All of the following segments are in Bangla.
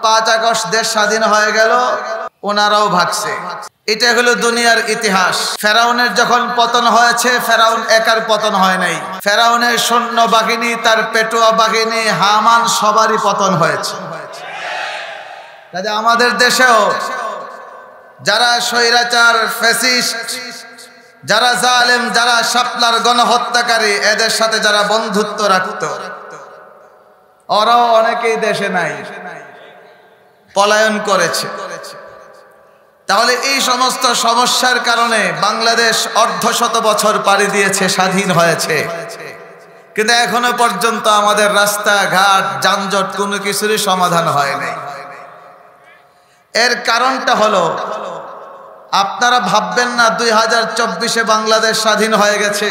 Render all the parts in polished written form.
5 আগস্ট দেশ স্বাধীন হয়ে গেল, ওনারাও ভাগছে। এটা হলো দুনিয়ার ইতিহাস। ফেরাউনের যখন পতন হয়েছে, ফেরাউন একার পতন হয় নাই। ফেরাউনের সৈন্য বাহিনী, তার পেটুয়া বাহিনী, হামান, সবারই পতন হয়েছে। কাজে আমাদের দেশেও যারা স্বৈরাচার, ফ্যাসিস্ট, যারা জালেম, যারা শাপলার গণহত্যাকারী, এদের সাথে যারা বন্ধুত্ব রাখত, ওরাও অনেকেই দেশে নাই, পলায়ন করেছে। তাহলে এই সমস্ত সমস্যার কারণে বাংলাদেশ অর্ধশত বছর পাড়ি দিয়েছে, স্বাধীন হয়েছে, কিন্তু এখনো পর্যন্ত আমাদের রাস্তাঘাট, যানজট কোনো কিছুরই সমাধান হয় নাই। এর কারণটা হলো, আপনারা ভাববেন না 2024-এ বাংলাদেশ স্বাধীন হয়ে গেছে,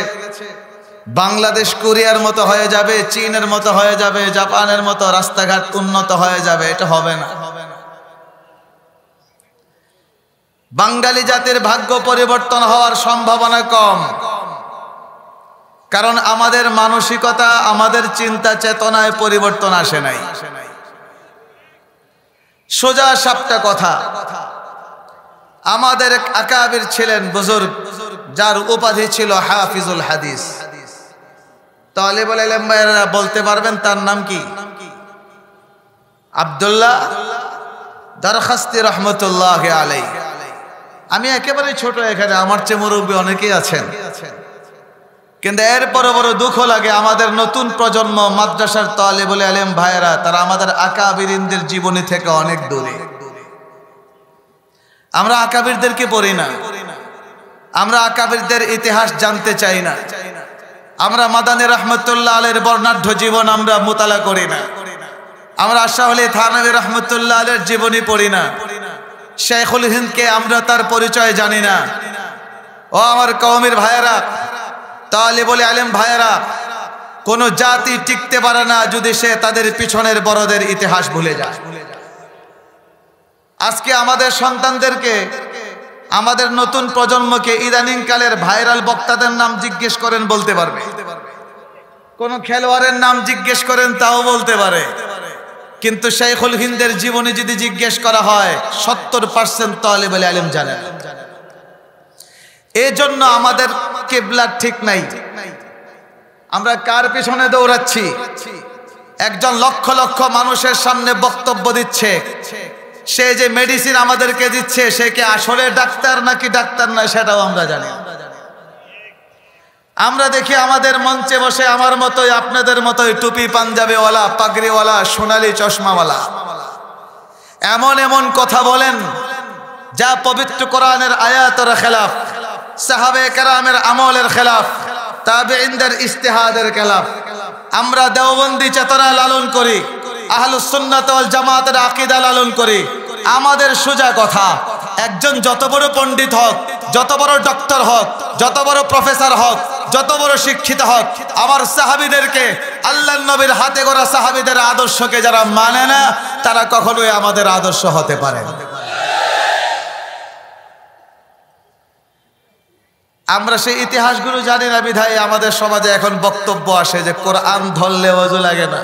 বাংলাদেশ কোরিয়ার মতো হয়ে যাবে, চীনের মতো হয়ে যাবে, জাপানের মতো রাস্তাঘাট উন্নত হয়ে যাবে। এটা হবে না। বাঙালি জাতির ভাগ্য পরিবর্তন হওয়ার সম্ভাবনা কম, কারণ আমাদের মানসিকতা, আমাদের চিন্তা চেতনায় পরিবর্তন আসে নাই। সোজা সাপটা কথা, আমাদের এক আকাবির ছিলেন, বুজুর্গ, যার উপাধি ছিল হাফিজুল হাদিস। তালিবুল ইলম ভাইরা বলতে পারবেন তার নাম কি? আব্দুল্লাহ দরখাস্তি রহমতুল্লাহ আলাইহি। আমি একেবারে ছোট, এখানে আমার চেয়ে মুরব্বী অনেকেই আছেন, কিন্তু এরপরও বড় দুঃখ লাগে, আমাদের নতুন প্রজন্ম, মাদ্রাসার তালিবুল ইলম ভাইরা, তারা আমাদের আকাবিরিনদের জীবনী থেকে অনেক দূরে। আমরা আকাবিরদেরকে পড়ি না, আমরা আকাবিরদের ইতিহাস জানতে চাই না, আমরা মাদানী রহমতুল্লাহ আলাইহির বর্ণাঢ্য জীবন আমরা মুতালা করি না, আমরা আশরাফ আলী থানভী রহমতুল্লাহ আলাইহির জীবনী পড়ি না, শেখুল হিন্দকে আমরা তার পরিচয় জানি না। ও আমার কওমের ভাইয়েরা, তালিবুল ইলম ভাইয়েরা, কোন জাতি টিকতে পারে না যদি সে তাদের পিছনের বড়দের ইতিহাস ভুলে যায়। আজকে আমাদের সন্তানদেরকে, আমাদের নতুন প্রজন্মকে ইদানিং কালের ভাইরাল বক্তাদের নাম জিজ্ঞেস করেন, বলতে পারবে। কোন খেলোয়াড়ের নাম জিজ্ঞেস করেন, তাও বলতে পারে। কিন্তু শেখুল হিন্দের জীবনী যদি জিজ্ঞেস করা হয়, 70% তালিবুল ইলম জানেন। এই জন্য আমাদের কিবলা ঠিক নাই। আমরা কার পিছনে দৌড়াচ্ছি? একজন লক্ষ লক্ষ মানুষের সামনে বক্তব্য দিচ্ছে, সে যে মেডিসিন আমাদেরকে দিচ্ছে, সে কি আসলে ডাক্তার নাকি ডাক্তার না, সেটাও আমরা জানি। আমরা দেখি আমাদের মঞ্চে বসে আমার মতোই, আপনাদের মতোই টুপি পাঞ্জাবিওয়ালা, পাগড়িওয়ালা, সোনালী চশমাওয়ালা এমন এমন কথা বলেন যা পবিত্র কোরআনের আয়াতের খেলাফ, সাহাবে কেরামের আমলের খেলাফ, তাবেঈনদের ইজতিহাদের খেলাফ। আমরা দেওবন্দি চেতনা লালন করি, আহলুস সুন্নাত ওয়াল জামাতের আকীদা লালন করি। আমাদের সোজা কথা, একজন যত বড় পণ্ডিত হোক, যত বড় ডক্টর হোক, যত বড় প্রফেসর হোক, যত বড় শিক্ষিত হোক, আমার সাহাবীদেরকে, আল্লাহর নবীর হাতে গড়া সাহাবীদের আদর্শকে যারা মানে না, তারা কখনোই আমাদের আদর্শ হতে পারে না। আমরা সেই ইতিহাসগুলো জানি না বিধায় আমাদের সমাজে এখন বক্তব্য আসে যে কোরআন ধরলে ওযু লাগে না।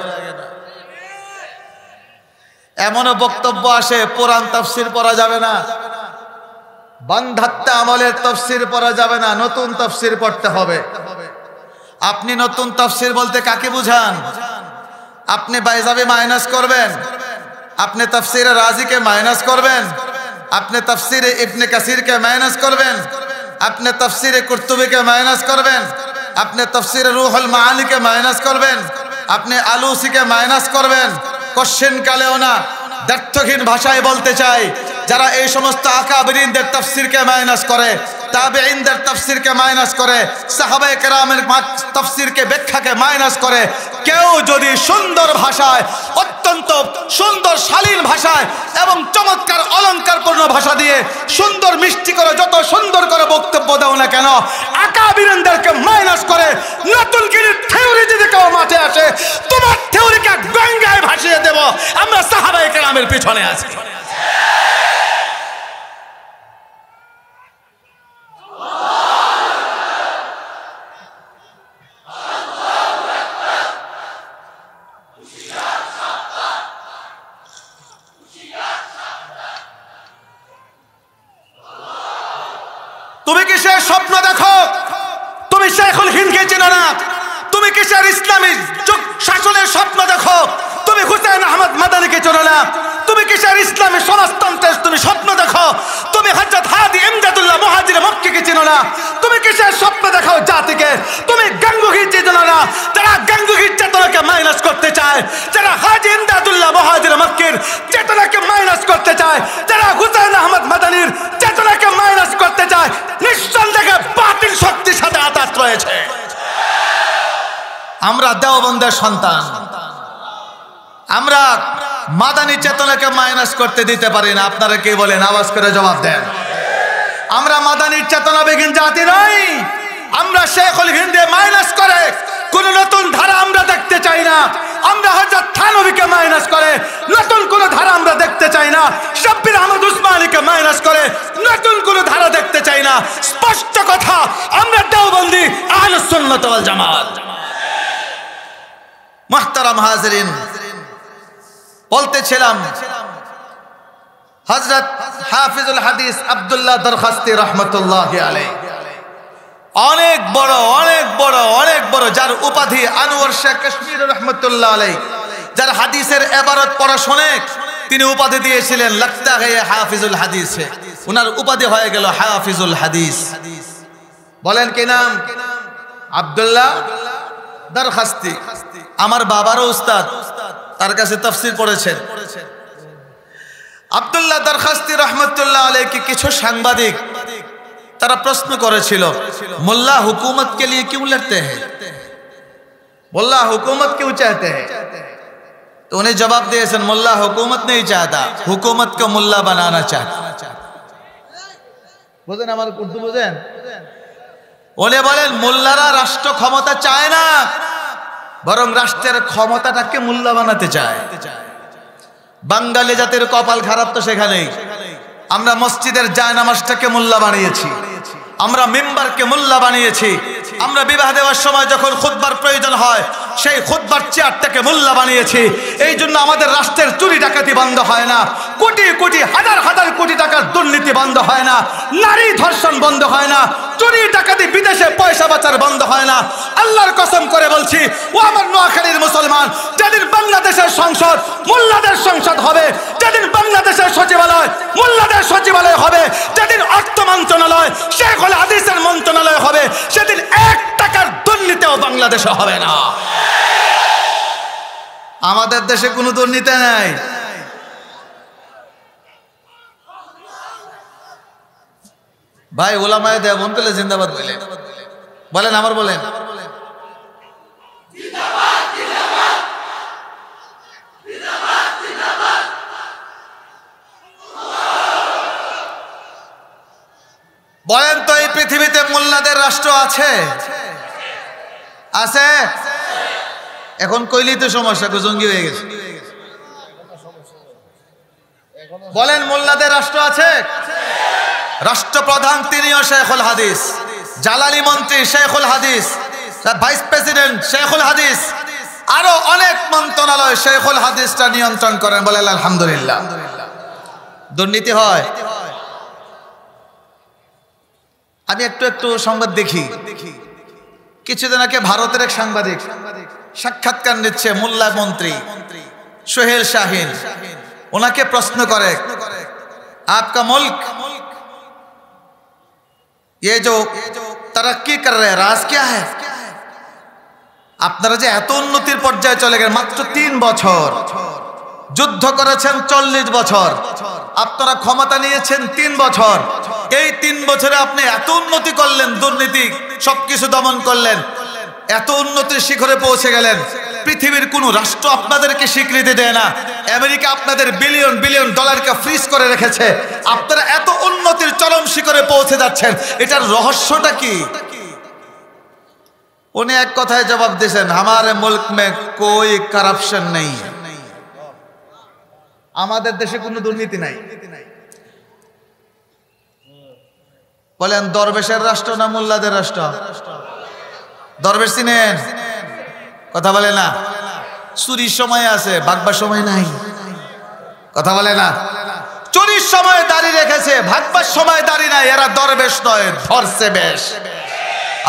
এমনও বক্তব্য আসে কোরআন তাফসীর পড়া যাবে না, বান্ধাত্তা আমলের তাফসীর পড়া যাবে না, নতুন তাফসীর পড়তে হবে। আপনি নতুন তাফসীর বলতে কাকে বুঝান? আপনি বাইজাবি মাইনাস করবেন, আপনি তাফসীরে রাজিকে মাইনাস করবেন, আপনি তাফসীরে ইবনে কাসিরকে মাইনাস করবেন, আপনি তাফসীরে কুরতুবীকে মাইনাস করবেন, আপনি তাফসীরে রুহুল মাআনিকে মাইনাস করবেন, আপনি আলুসিকে মাইনাস করবেন। কোশ্চেন কালেও না, দ্ব্যর্থহীন ভাষায় বলতে চাই, যারা এই সমস্ত আকাবিরিনদের তাফসীরকে মাইনাস করে, তাবেঈনদের তাফসীরকে মাইনাস করে, সাহাবায়ে কেরামের তাফসীরকে, ব্যাখ্যাকে মাইনাস করে, কেউ যদি সুন্দর ভাষায়, অত্যন্ত সুন্দর শালীন ভাষায় এবং চমৎকার অলংকারপূর্ণ ভাষা দিয়ে সুন্দর মিষ্টি করে যত সুন্দর করে বক্তব্য দাও না কেন, আকাবিরিনদেরকে মাইনাস করে নতুন কিছু থিওরি যদি কেউ মাঠে আসে, তোমার থিওরিকে গঙ্গায় ভাসিয়ে দেব। আমরা সাহাবায়ে কেরামের পিছনে আছি। কিসের স্বপ্ন দেখো? তুমি শেখুল হিন্দকে চেনো না? তুমি কিসের ইসলামী শাসনের স্বপ্ন দেখো? তুমি হুসাইন আহমদ মাদানিকে চেনো না? তুমি কিসের ইসলামী সমাজতন্ত্রের তুমি স্বপ্ন দেখো? তুমি হযরত হাদি ইমদাদুল্লাহ মুহাজির মক্কিকে চেনো না? তুমি কিসের স্বপ্ন দেখো জাতিকে? তুমি গাঙ্গুহির চেনো না? যারা গাঙ্গুহির চেতনাকে মাইনাস করতে চায়, যারা হাজি ইমদাদুল্লাহ মুহাজির মক্কির চেতনাকে মাইনাস করতে চায়, যারা হুসাইন আহমদ মাদানির চেতনাকে মাইনাস করতে চায়, নিঃসন্দেহে বাতিল শক্তির সাথে আঘাত রয়েছে। আমরা দেওবন্দের সন্তান, আমরা মাদানী চেতনাকে মাইনাস করতে দিতে পারি না। আপনারা কি বলেন? আওয়াজ করে জবাব দেন। আমরা মাদানীর চেতনাবিহীন জাতি নই। আমরা শেখুল হিন্দে মাইনাস করে কোন নতুন ধারা আমরা দেখতে চাই না। আমরা হযরত থানবীকে মাইনাস করে নতুন কোন ধারা আমরা দেখতে চাই না। শাব্বির আহমদ উসমানীকে মাইনাস করে নতুন কোন ধারা দেখতে চাই না। স্পষ্ট কথা, আমরা দেওবন্দি আহলুস সুন্নাত ওয়াল জামাত। মুহতারাম হাজিরিন, বলতেছিলাম হযরত হাফিজুল হাদিস আব্দুল্লাহ দরখাস্তি রহমতুল্লাহি আলাইহি অনেক বড় অনেক বড় অনেক বড়, যার উপাধি আনোয়ার শাহ কাশ্মীরি রহমতুল্লাহ আলাইহি, যার হাদিসের ইবারত পড়া শুনে তিনি উপাধি দিয়েছিলেন লাগতা হে হাফিজুল হাদিস। ওনার উপাধি হয়ে গেল হাফিজুল হাদিস। বলেন কি নাম? আব্দুল্লাহ দরখাস্তি। আমার বাবারও উস্তাদ, তার কাছে তাফসীর পড়েছেন। আব্দুল্লাহ দরখাস্তি রহমতুল্লাহ আলাইহি কিছু সাংবাদিক তারা প্রশ্ন করেছিল, মোল্লা হুকুমত কে লিয়ে क्यों लड़ते हैं? মোল্লা হুকুমত क्यों चाहते हैं? तो उन्हें जवाब दिएছেন, মোল্লা হুকুমত नहीं चाहता, हुकूमत को मुल्ला बनाना चाहता। বুঝেন আমার উর্দু বুঝেন? উনি বলেন মোল্লারা রাষ্ট্র ক্ষমতা চায় না, বরং রাষ্ট্রের ক্ষমতাটাকে মোল্লা বানাতে চায়। বাঙালি জাতির কপাল খারাপ তো সেখানেই। আমরা মসজিদের জায়নামাজটাকে মোল্লা বানিয়েছি, আমরা মিম্বারকে মোল্লা বানিয়েছি, আমরা বিবাহ দেওয়ার সময় যখন খুতবার প্রয়োজন হয় সেই খুতবার চেয়ারটাকে মোল্লা বানিয়েছি। এই জন্য আমাদের রাষ্ট্রের চুরি ডাকাতি বন্ধ হয় না, কোটি কোটি হাজার হাজার কোটি টাকার দুর্নীতি বন্ধ হয় না, নারী ধর্ষণ বন্ধ হয় না, চুরি ডাকাতি বিদেশে পয়সা বাঁচার বন্ধ হয় না। আল্লাহর কসম করে বলছি, ও আমার নোয়াখালীর মুসলমান, যেদিন বাংলাদেশের সংসদ মোল্লাদের সংসদ হবে, যেদিন বাংলাদেশের সচিবালয় মোল্লাদের সচিবালয় হবে, যেদিন অর্থ মন্ত্রণালয় শেখুল হাদিসের মন্ত্রণালয় হবে, সেদিন 1 টাকার দুর্নীতিও বাংলাদেশে হবে না। আমাদের দেশে কোনো দুর্নীতি নাই। ভাই উলামায়ে দেওবন্দ জিন্দাবাদ বলেন, আমার বলেন। বলেন তো, এই পৃথিবীতে মোল্লাদের রাষ্ট্র আছে? আছে? এখন কইলেই তো সমস্যা, জঙ্গি হয়ে গেছে। বলেন মোল্লাদের রাষ্ট্র আছে? রাষ্ট্রপ্রধান তিনিও শেখুল হাদিস, জালালি মন্ত্রী শেখুল হাদিস, ভাইস প্রেসিডেন্ট শেখুল হাদিস, আরো অনেক মন্ত্রণালয় শেখুল হাদিসটা নিয়ন্ত্রণ করেন। বলেন আলহামদুলিল্লাহ। দুর্নীতি হয়? আমি একটু একটু সংবাদ দেখি। কিছুদিন আগে ভারতের এক সাংবাদিক সাক্ষাৎকার নিচ্ছে মোল্লা মন্ত্রী সোহেল শাহিন। ওনাকে প্রশ্ন করে, आपका मुल्क ये जो तरक्की कर रहे हैं, राज क्या है? আপনারা যে এত উন্নতির পর্যায়ে চলে গেলেন, মাত্র 3 বছর যুদ্ধ করেছেন, 40 বছর আপনারা ক্ষমতা নিয়েছেন, 3 বছর। এই 3 বছরে আপনি এত উন্নতি করলেন, দুর্নীতি সবকিছু দমন করলেন, এত উন্নতির শিখরে পৌঁছে গেলেন, পৃথিবীর কোন রাষ্ট্র আপনাদেরকে স্বীকৃতি দেয় না। আমেরিকা আপনাদের বিলিয়ন বিলিয়ন ডলারকে ফ্রিজ করে রেখেছে, আপনারা এত উন্নতির চরম শিখরে পৌঁছে যাচ্ছেন, এটার রহস্যটা কি? উনি এক কথায় জবাব দিয়েছেন, हमारे मुल्क में कोई करप्शन नहीं है। আমাদের দেশে কোনো দুর্নীতি নাই। বলেন দরবেশের রাষ্ট্র না মোল্লাদের রাষ্ট্র? দরবেশ চিনেন? কথা বলে না। চুরির সময় আছে, ভাগবার সময় নাই। কথা বলে না। চুরির সময় দাড়ি রেখেছে, ভাগবার সময় দাড়ি নাই, এরা দরবেশ নয়, ধরছে বেশ।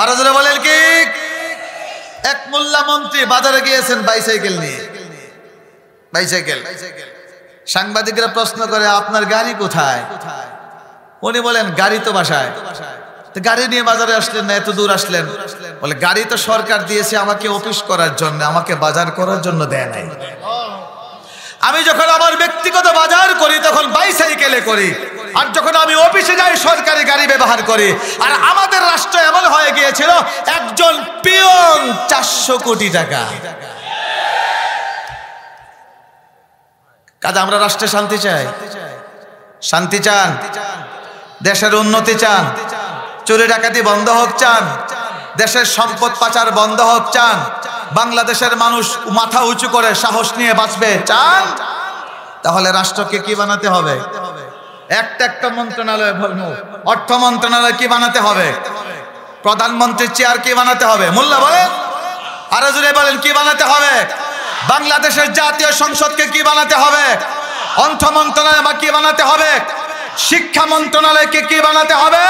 আর যারা বলেন কি, এক মোল্লা মন্ত্রী বাজারে গিয়েছেন বাইসাইকেল নিয়ে, বাইসাইকেল। সাংবাদিকরা প্রশ্ন করে, আপনার গাড়ি কোথায়? উনি বলেন, গাড়ি তো বাসায়। গাড়ি নিয়ে বাজারে আসলেন না, এত দূর আসলেন? বলে, গাড়ি তো সরকার দিয়েছে আমাকে অফিস করার জন্য, আমাকে বাজার করার জন্য দেয় নাই। আমি যখন আমার ব্যক্তিগত বাজার করি তখন বাইসাইকেলে করি, আর যখন আমি অফিসে যাই সরকারি গাড়ি ব্যবহার করি। আর আমাদের রাষ্ট্র এমন হয়ে গিয়েছিল, একজন পিয়ন 400 কোটি টাকা। কাজে আমরা রাষ্ট্রে শান্তি চাই, শান্তি চান, দেশের উন্নতি চান, চুরি ডাকাতি বন্ধ হোক চান, দেশের সম্পদ পাচার বন্ধ হোক চান, বাংলাদেশের মানুষ মাথা উঁচু করে সাহস নিয়ে বাঁচবে চান, তাহলে রাষ্ট্রকে কি বানাতে হবে? একটা মন্ত্রণালয়, অর্থ মন্ত্রণালয় কি বানাতে হবে? প্রধানমন্ত্রীর চেয়ার কি বানাতে হবে? মোল্লা বলেন, আরো জোরে বলেন, কি বানাতে হবে? বাংলাদেশের জাতীয় সংসদকে কি বানাতে হবে? অর্থ মন্ত্রণালয় বা কি বানাতে হবে? শিক্ষা মন্ত্রণালয়কে কি বানাতে হবে?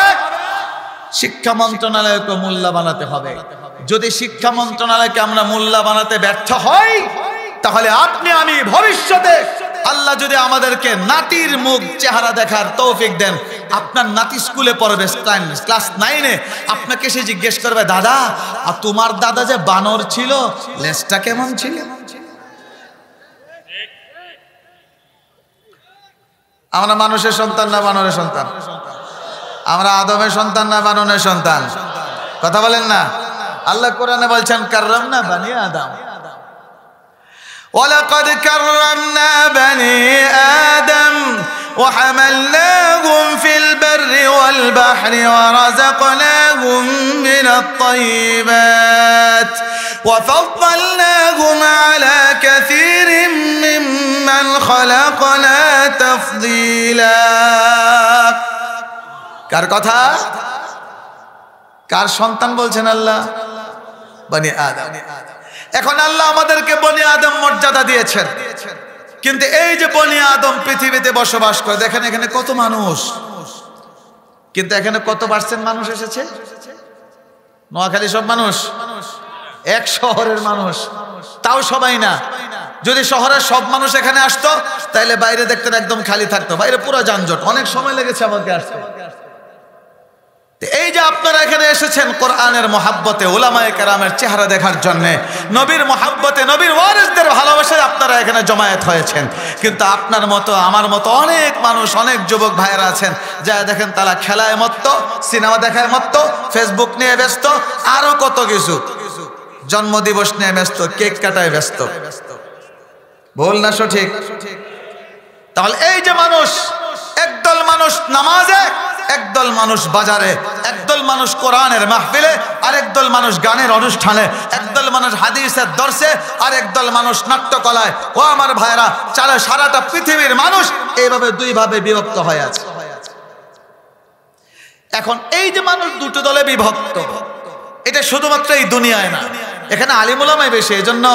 শিক্ষা মন্ত্রণালয়কে মোল্লা বানাতে হবে। যদি শিক্ষা মন্ত্রণালয়কে আমরা মোল্লা বানাতে ব্যর্থ হই, তাহলে আপনি আমি ভবিষ্যতে আল্লাহ যদি আমাদেরকে নাতির মুখ চেহারা দেখার তৌফিক দেন, আপনার নাতি স্কুলে পড়বে ক্লাস 9-এ, আপনাকে সে জিজ্ঞেস করবে, দাদা আর তোমার দাদা যে বানর ছিল, লেজটা কেমন ছিল? আমরা মানুষের সন্তান না বানরের সন্তান? আমরা আদমের সন্তান না বানরের সন্তান? কথা বলেন না। আল্লাহ কোরআনে বলছেন, কাররামনা বানি আদম, ওয়ালাকাদ কাররামনা বানি আদম وحملناهم في البر والبحر ورزقناهم من الطيبات وفضلناهم على كثير ممن خلقنا تفضيلا। কার কথা? কার সন্তান বলছেন আল্লাহ? বনি আদম। এখন আল্লাহ আমাদেরকে বনি আদম মর্যাদা দিয়েছেন, কিন্তু এই যে বনি আদম পৃথিবীতে বসবাস করে, দেখেন এখানে কত মানুষ, কিন্তু এখানে কত পার্সেন্ট মানুষ এসেছে? নোয়াখালী সব মানুষ, এক শহরের মানুষ, তাও সবাই না। যদি শহরের সব মানুষ এখানে আসতো, তাইলে বাইরে দেখতেন একদম খালি থাকতো, বাইরে পুরো যানজট, অনেক সময় লেগেছে আমাকে আসতে। এই যে আপনারা এখানে এসেছেন কোরআনের মহাব্বতে, উলামায়ে কেরামের চেহারা দেখার জন্য, নবীর মহাব্বতে, নবীর ওয়ারিসদের ভালোবাসায় আপনারা এখানে জমায়েত হয়েছেন। কিন্তু আপনার মতো আমার মতো অনেক মানুষ, অনেক যুবক ভাইয়েরা আছেন, যা দেখেন তারা খেলায় মত্ত, সিনেমা দেখায় মত্ত, ফেসবুক নিয়ে ব্যস্ত, আরো কত কিছু, জন্মদিবস নিয়ে ব্যস্ত, কেক কাটায় ব্যস্ত। ভুল না সঠিক? তাহলে এই যে মানুষ, একদল মানুষ নামাজে, একদল মানুষ বাজারে, একদল মানুষ কোরআনের মাহফিলে, আরেকদল মানুষ গানের অনুষ্ঠানে, একদল মানুষ হাদিসের দর্শে, আর একদল মানুষ নাট্যকলায়। ও আমার ভাইরা, সারাটা পৃথিবীর মানুষ এইভাবে দুই ভাবে বিভক্ত হয়ে আছে। এখন এই যে মানুষ দুটো দলে বিভক্ত, এটা শুধুমাত্র এই দুনিয়ায় না, এখানে আলিম উলামাই বেশি। এই জন্য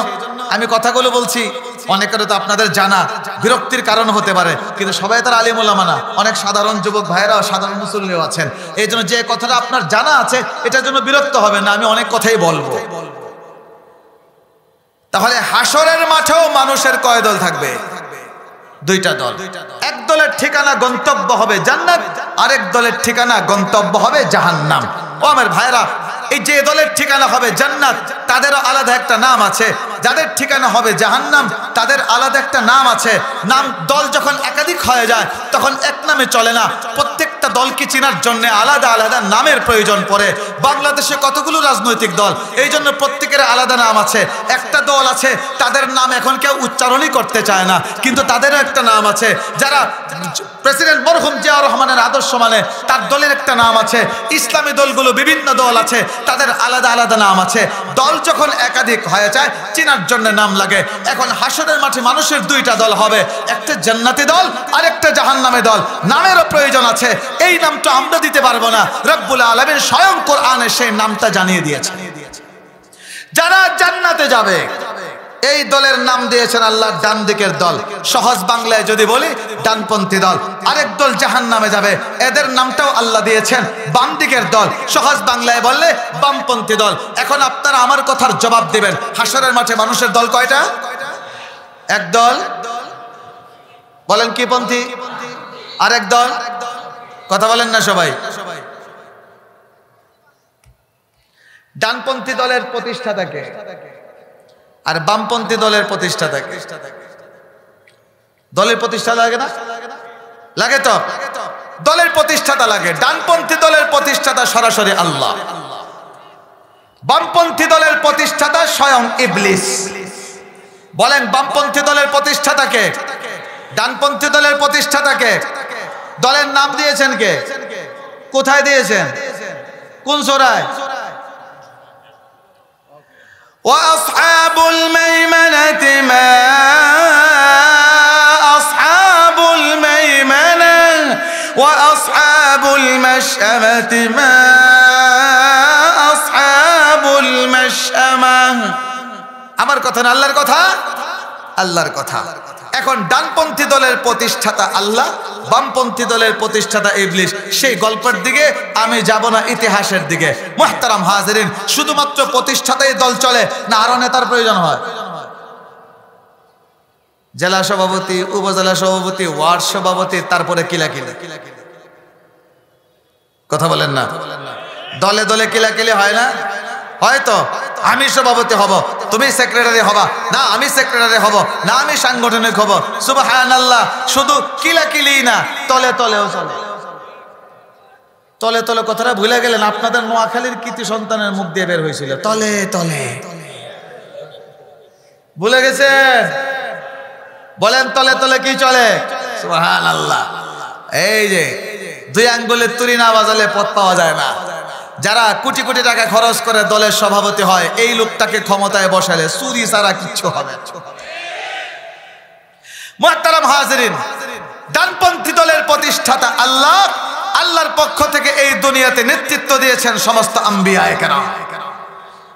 আমি কথাগুলো বলছি, অনেকের তো আপনাদের জানা বিরক্তির কারণ হতে পারে, কিন্তু সবাই তার আলিম উলামা না, অনেক সাধারণ যুবক ভাইরাও, সাধারণ মুসল্লিও আছেন। এই জন্য যে কথাটা আপনার জানা আছে, এটার জন্য বিরক্ত হবে না, আমি অনেক কথাই বলবো। তাহলে হাসরের মাঠেও মানুষের কয় দল থাকবে? দুইটা দল। এক দলের ঠিকানা গন্তব্য হবে জান্নাত, আরেক দলের ঠিকানা গন্তব্য হবে জাহান্নাম। ও আমার ভাইরা, এই যে দলের ঠিকানা হবে জান্নাত, তাদেরও আলাদা একটা নাম আছে, যাদের ঠিকানা হবে জাহান্নাম, তাদের আলাদা একটা নাম আছে। নাম দল যখন একাধিক হয়ে যায়, তখন এক নামে চলে না, প্রত্যেকটা দলকে চেনার জন্য আলাদা আলাদা নামের প্রয়োজন পড়ে। বাংলাদেশে কতগুলো রাজনৈতিক দল, এই জন্য প্রত্যেকের আলাদা নাম আছে। একটা দল আছে, তাদের নাম এখন কেউ উচ্চারণই করতে চায় না, কিন্তু তাদেরও একটা নাম আছে। যারা প্রেসিডেন্ট মরহুম জিয়াউর রহমানের আদর্শ মানে, তার দলের একটা নাম আছে। ইসলামী দলগুলো বিভিন্ন দল আছে, তাদের আলাদা আলাদা নাম আছে। দল যখন একাধিক হয়ে যায়, চেনার জন্য নাম লাগে। এখন হাসরের মাঠে মানুষের দুইটা দল হবে, একটা জান্নাতি দল আর একটা জাহান্নামী দল। নামেরও প্রয়োজন আছে, এই নামটা আমরা দিতে পারবো না, রব্বুল আলামিন স্বয়ং কোরআনে সেই নামটা জানিয়ে দিয়েছে। যারা জান্নাতে যাবে, এই দলের নাম দিয়েছেন আল্লাহ ডান দিকের দল। সহজ বাংলায় যদি বলি ডানপন্থী দল। আরেক দল জাহান্নামে যাবে, এদের নামটাও আল্লাহ দিয়েছেন বাম দিকের দল। সহজ বাংলায় বললে বামপন্থী দল। এখন আপনারা আমার কথার জবাব দিবেন, হাসরের মাঠে মানুষের দল কয়টা? এক দল। বলেন কি পন্থী? আরেক দল। কথা বলেন না সবাই। ডানপন্থী দলের প্রতিষ্ঠাতাকে আর বামপন্থী দলের প্রতিষ্ঠাতাকে। দলের প্রতিষ্ঠাতা লাগে না? লাগে তো। দলের প্রতিষ্ঠাতা লাগে। ডানপন্থী দলের প্রতিষ্ঠাতা সরাসরি আল্লাহ, বামপন্থী দলের প্রতিষ্ঠাতা স্বয়ং ইবলিস। বলেন বামপন্থী দলের প্রতিষ্ঠাতাকে, ডানপন্থী দলের প্রতিষ্ঠাতাকে। দলের নাম দিয়েছেন কে? কোথায় দিয়েছেন? কোন সূরায়? وأصحاب الميمنة ما أصحاب الميمنة وأصحاب المشأمة ما أصحاب المشأمة। আমার কথা না আল্লাহর কথা? আল্লাহর কথা। এখন ডানপন্থী দলের প্রতিষ্ঠাতা আল্লাহ, বামপন্থী দলের প্রতিষ্ঠাতা ইবলিস। সেই গল্পের দিকে আমি যাব না, ইতিহাসের দিকে। মুহতারাম হাজিরিন, শুধুমাত্র প্রতিষ্ঠাতাই দল চলে না আরো নেতার প্রয়োজন হয়? জেলা সভাপতি, উপজেলা সভাপতি, ওয়ার্ড সভাপতি, তারপরে কিলাকিলি। কথা বলেন না? দলে দলে কিলাকিলি হয় না? হয়তো আমি সভাপতি হব, তুমি সেক্রেটারি হবা, না আমি সেক্রেটারি হব, না আমি সাংগঠনিক হব। সুবহানাল্লাহ। শুধু কিলাকিলি না, তলে তলেও চলে। তলে তলে কথাটা ভুলে গেলেন? আপনাদের নোয়াখালীর কৃতি সন্তানের মুখ দিয়ে বের হয়েছিল তলে তলে। ভুলে গেছেন? বলেন তলে তলে কি চলে? সুবহানাল্লাহ। এই যে দুই আঙ্গুলের তুড়ি না বাজালে পথ পাওয়া যায় না। যারা কোটি কোটি টাকা খরচ করে দলের সভাপতি হয়, এই লোকটাকে ক্ষমতায় বসালে চুরি ছাড়া কিচ্ছু হবে না। মুহতারাম হাজিরিন, ডানপন্থী দলের প্রতিষ্ঠাতা আল্লাহ। আল্লাহর পক্ষ থেকে এই দুনিয়াতে নেতৃত্ব দিয়েছেন সমস্ত আম্বিয়ায়ে কেরাম।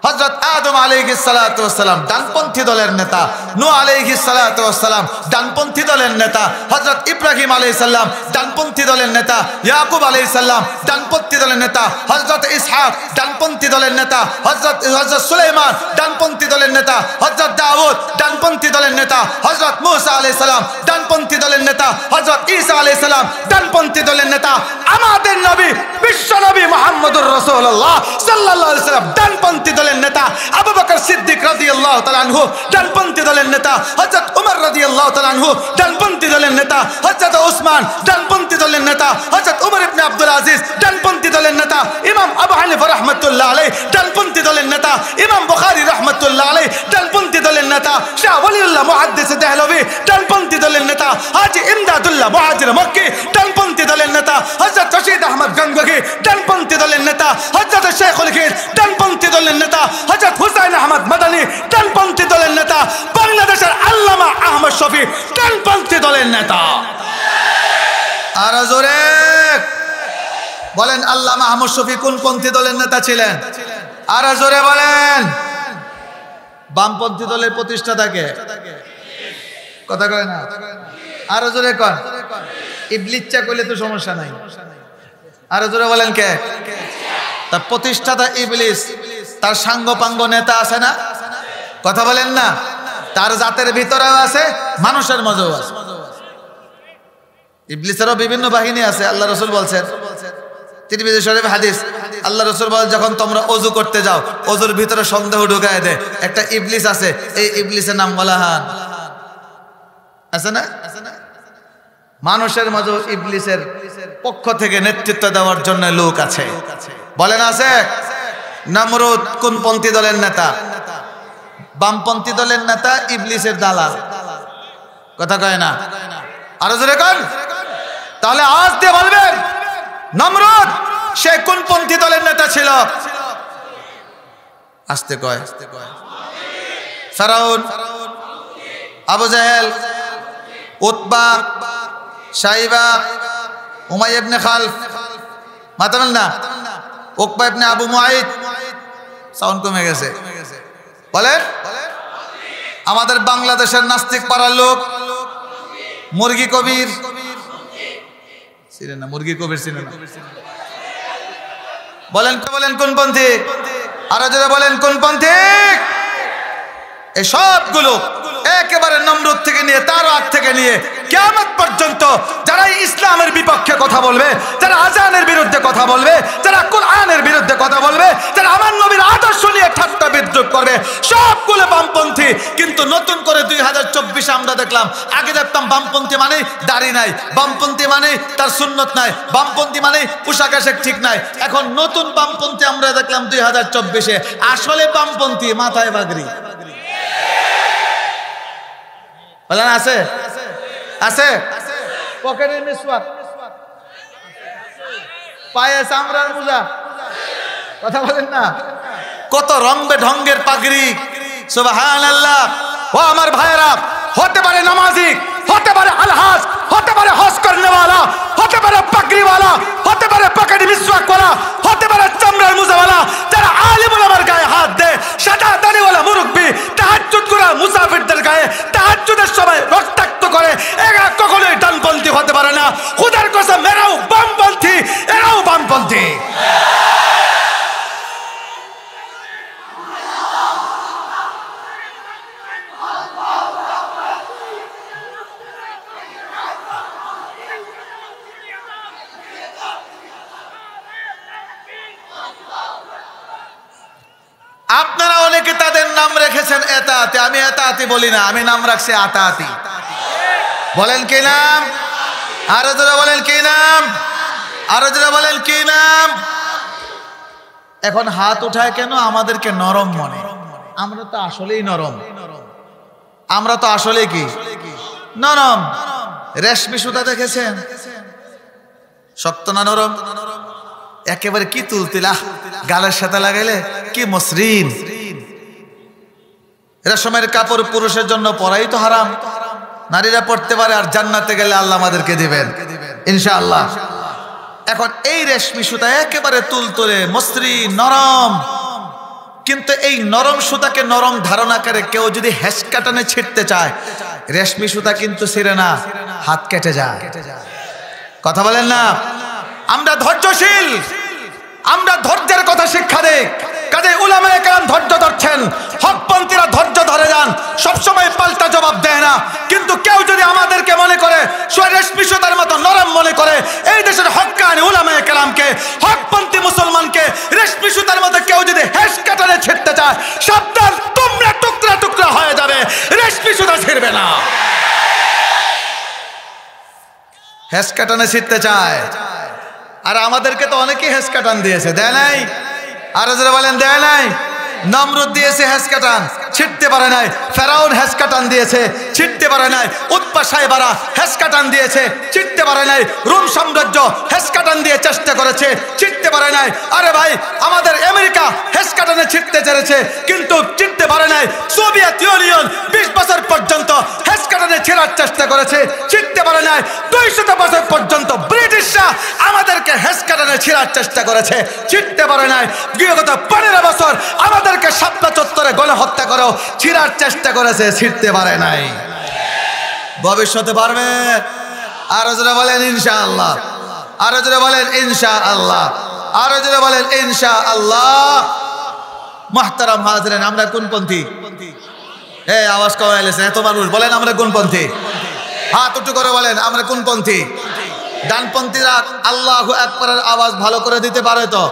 হযরত আদম আলাইহিস সালাতু ওয়াস সালাম ডানপন্থী দলের নেতা, নূহ আলাইহিস সালাতু ওয়াস সালাম ডানপন্থী দলের নেতা, হযরত ইব্রাহিম আলাইহিস সালাম ডানপন্থী দলের নেতা, ইয়াকুব আলাইহিস সালাম ডানপন্থী দলের নেতা, হযরত ইসহাক ডানপন্থী দলের নেতা, হযরত সুলাইমান ডানপন্থী দলের নেতা, হযরত দাউদ ডানপন্থী দলের নেতা, হযরত মূসা আলাইহিস সালাম ডানপন্থী দলের নেতা, হযরত ঈসা আলাইহিস সালাম ডানপন্থী দলের নেতা। আমাদের নবী, বিশ্ব নবী মুহাম্মদুর রাসূলুল্লাহ সাল্লাল্লাহু আলাইহি ওয়াসাল্লাম ডানপন্থী দলের নেতা। আবু বকর সিদ্দিক রাদিয়াল্লাহু তাআলা আনহু ডানপন্থী দলের নেতা, হযরত ওমর রাদিয়াল্লাহু তাআলা আনহু ডানপন্থী দলের নেতা, হযরত ওসমান ডানপন্থী দলের নেতা, হযরত ওমর ইবনে আব্দুল আজিজ ডানপন্থী দলের নেতা, ইমাম আবু হানিফা রাহমাতুল্লাহ আলাইহি ডানপন্থী দলের নেতা, ইমাম বুখারী রাহমাতুল্লাহ আলাইহি ডানপন্থী দলের নেতা, শাহ ওয়ালিউল্লাহ মুহাদ্দিস দেহলভী ডানপন্থী দলের নেতা, হাজী ইমদাদুল্লাহ মুহাজির মক্কি ডানপন্থী দলের নেতা, হযরত রশিদ আহমদ গঙ্গোহী ডানপন্থী দলের নেতা, হযরত শেখুল খীর ডানপন্থী দলের নেতা, হযরত হুসাইন আহমদ মাদানী ডানপন্থী দলের নেতা, বাংলাদেশের আল্লামা আহমদ শফী ডানপন্থী দলের নেতা। আর জোরে বলেন আল্লামা আহমদ শফী কোন পন্থী দলের নেতা ছিলেন? আর জোরে বলেন। বামপন্থী দলের প্রতিষ্ঠাতাকে কথা কয় না? আর জোরে কন। ইবলিচ্চা কইলে তো সমস্যা নাই। আর জোরে বলেন কে? তার প্রতিষ্ঠাতা ইবলিস, তার সাঙ্গপাঙ্গ নেতা আছে না? কথা বলেন না? তার জাতের ভিতরেও আছে, মানুষের মাঝেও আছে। ইবলিসেরও বিভিন্ন বাহিনী আছে। আল্লাহ রাসূল বলছেন, তিরমিজি শরীফ হাদিস, আল্লাহ রাসূল বলেন যখন তোমরা ওযু করতে যাও, ওযুর ভিতরে সন্দেহ ঢুকায় দেয়, একটা ইবলিস আছে, এই ইবলিসের নাম মালাহান। আছে না? মানুষের মাঝে ইবলিসের পক্ষ থেকে নেতৃত্ব দেওয়ার জন্য লোক আছে। বলেন আছে? নমরুদ কোন পন্থী দলের নেতা? বামপন্থী দলের নেতা, ইবলিসের দালাল। কথা কয় না? আরো জোরে কন। তাহলে আজ দিয়ে বলবেন নমরুদ সে কোন পন্থী দলের নেতা ছিল? আস্তে কয়। ফিরআউন, আবু জাহেল, উতবা, শাইবা, উমাইয়া ইবনে খালফ, মাতাবেন না? উকবা ইবনে আবু মুআইদ। সাউন্ড কমে গেছে। বলেন আমাদের বাংলাদেশের নাস্তিক পাড়ার লোক মুরগি কবির ছিলেন না, মুরগি কবির ছিলেন না, বলেন বলেন কোন পন্থী, আরো যারা বলেন কোন পন্থী? এই সবগুলো একেবারে নমরুদ থেকে নিয়ে তার আগ থেকে নিয়ে কিয়ামত পর্যন্ত যারা ইসলামের বিপক্ষে কথা বলবে, যারা আজানের বিরুদ্ধে কথা বলবে, যারা কোরআনের বিরুদ্ধে কথা বলবে, যারা আমার নবীর আদর্শ নিয়ে ঠাট্টা বিদ্রুপ করবে, সবগুলো বামপন্থী। কিন্তু নতুন করে 2024 আমরা দেখলাম, আগে দেখতাম বামপন্থী মানে দাড়ি নাই, বামপন্থী মানে তার সুন্নত নাই, বামপন্থী মানে পোশাক আশাক ঠিক নাই। এখন নতুন বামপন্থী আমরা দেখলাম 2024-এ আসলে বামপন্থী মাথায় বাগড়ি। বলেন আছে আছে, পকেটে মিসওয়াক, পায়ে চামড়ার মোজা, কথা বলেন না, কত রং বেঢঙ্গের পাগড়ি। সুবহানাল্লাহ। ও আমার ভাইয়েরা, হতে পারে নামাজি, হতে পারে আলহাজ, হতে পারে হজ করনেওয়ালা, হতে পারে পাগড়িওয়ালা, হতে পারে পকেটে মিসওয়াকওয়ালা, হতে পারে চামড়ার মোজাওয়ালা, যারা আলিম ওলামার গায়ে হাত দেয়, সাদা দাড়িওয়ালা মুরব্বি, তাহাজ্জুদ করা মুসাফিরদের গায়ে তাহাজ্জুদের সময় রক্তাক্ত করে, এরা কখনোই ডানপন্থী হতে পারে না। খোদার কসম, এরাও বামপন্থী, এরাও বামপন্থী। আপনারা অনেকে তাদের নাম রেখেছেন এতাতি, আমি এতাতি বলি না, আমি নাম রাখছি আতাতি। বলেন কি নাম? আরো যারা বলেন কি নাম? আরো যারা বলেন কি নাম? এখন হাত উঠায় কেন? আমাদেরকে নরম মনে। আমরা তো আসলেই নরম, আমরা তো আসলে কি নরম। রেশমি সুতা দেখেছেন? শক্ত না নরম? একেবারে কি তুলতিলা, গালের সাথে লাগাইলে কি মসৃণ। রেশমের কাপড় পুরুষের জন্য পরাই তো হারাম, নারীরা পড়তে পারে, আর জান্নাতে গেলে আল্লাহ আমাদেরকে দিবেন ইনশাআল্লাহ। এখন এই রেশমি সুতা একেবারে তুলতুলে মসৃণ নরম, কিন্তু এই নরম সুতাকে নরম ধারণা করে কেউ যদি হেসকাটানে ছিঁড়তে চায়, রেশমি সুতা কিন্তু ছিঁড়ে না, হাত কেটে যায়। কথা বলেন না? আমরা ধৈর্যশীল, আমরা ধৈর্যের কথা শিক্ষা দেই। কাজে উলামায়ে কেরাম ধৈর্য ধরছেন, হকপন্থীরা ধৈর্য ধরে যান, সবসময় পাল্টা জবাব দেয় না। কিন্তু কেউ যদি আমাদেরকে মনে করে রেশমি সুতার মতো নরম মনে করে, এই দেশের হক্কানি উলামায়ে কেরামকে, হকপন্থী মুসলমানকে রেশমি সুতার মতো কেউ যদি হেস কাটারে ছিঁড়তে চায়, সাবধান, তোমরা টুকরা টুকরা হয়ে যাবে, রেশমি সুতা ছিঁড়বে না। হেস কাটানে ছিঁড়তে চায়, আর আমাদেরকে তো অনেকেই হেস কাটান দিয়েছে, দেয় নাই? আরো যারা বলেন দেয় নাই? নমরুদ দিয়েছে হেস কাটান, ছিঁড়তে পারে নাই। ফেরাউন হেস কাটান দিয়েছে, ছিঁড়তে পারে নাই। উৎপা সাহেবারা হেস কাটান দিয়েছে, ছিঁড়তে পারে নাই। রোম সাম্রাজ্য হেস কাটান দিয়ে চেষ্টা করেছে, ছিঁড়তে পারে নাই। আরে ভাই, আমাদের আমেরিকা হেস কাটানে ছিঁড়তে চেয়েছে, কিন্তু ছিঁড়তে পারে নাই। সোভিয়েত ইউনিয়ন 20 বছর পর্যন্ত হেস কাটানে ছেড়ার চেষ্টা করেছে, ছিঁড়তে পারে নাই। 200 বছর পর্যন্ত ব্রিটিশরা আমাদেরকে হেস কাটানে ছেড়ার চেষ্টা করেছে, ছিঁড়তে পারে নাই। বিগত 15 বছর আমাদেরকে শাপলা চত্বরে গণহত্যা করে ছিঁড়ার চেষ্টা করেছে, ছিঁড়তে পারে নাই। ভবিষ্যতে পারবে? আরো যারা বলেন ইনশাআল্লাহ, আরো যারা বলেন ইনশাআল্লাহ, আরো যারা বলেন ইনশাআল্লাহ। মুহতারাম হাজিরিন, আমরা কোন পন্থী? আওয়াজ কমাইলেছে এত মানুষ, বলেন আমরা কোন পন্থী? হাত উঁচু করে বলেন আমরা কোন পন্থী? ডানপন্থীরা আল্লাহু আকবারের আওয়াজ ভালো করে দিতে পারে তো?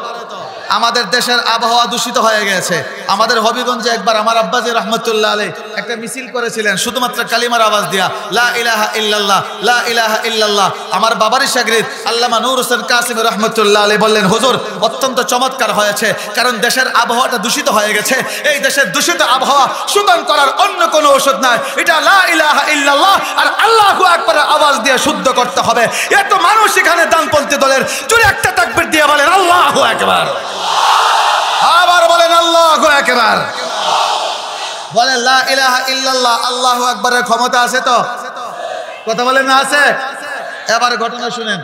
আমাদের দেশের আবহাওয়া দূষিত হয়ে গেছে। আমাদের হবিগঞ্জে একবার আমার আব্বাজি রহমতুল্লাহ আলাইহি একটা মিছিল করেছিলেন শুধুমাত্র কালিমার আওয়াজ দিয়া, লা ইলাহা ইল্লাল্লাহ, লা ইলাহা ইল্লাল্লাহ। আমার বাবারই শাগরিদ আল্লামা নূর হোসেন কাসিম রহমতুল্লাহ আলাইহি বললেন, হুজুর অত্যন্ত চমৎকার হয়েছে, কারণ দেশের আবহাওয়াটা দূষিত হয়ে গেছে। এই দেশের দূষিত আবহাওয়া শুদ্ধ করার অন্য কোনো ওষুধ নাই, এটা লা ইলাহা ইল্লাল্লাহ আর আল্লাহু আকবারের আওয়াজ দিয়ে শুদ্ধ করতে হবে। এত মানুষ এখানে ডানপন্থী দলের, জোরে একটা তাকবীর দিয়ে বলেন আল্লাহু আকবার, আবার বলেন আল্লাহু আকবার, বলেন লা ইলাহা ইল্লাল্লাহ। আল্লাহু আকবারের ক্ষমতা আছে তো? কথা বলেন না আছে? এবার ঘটনা শুনেন।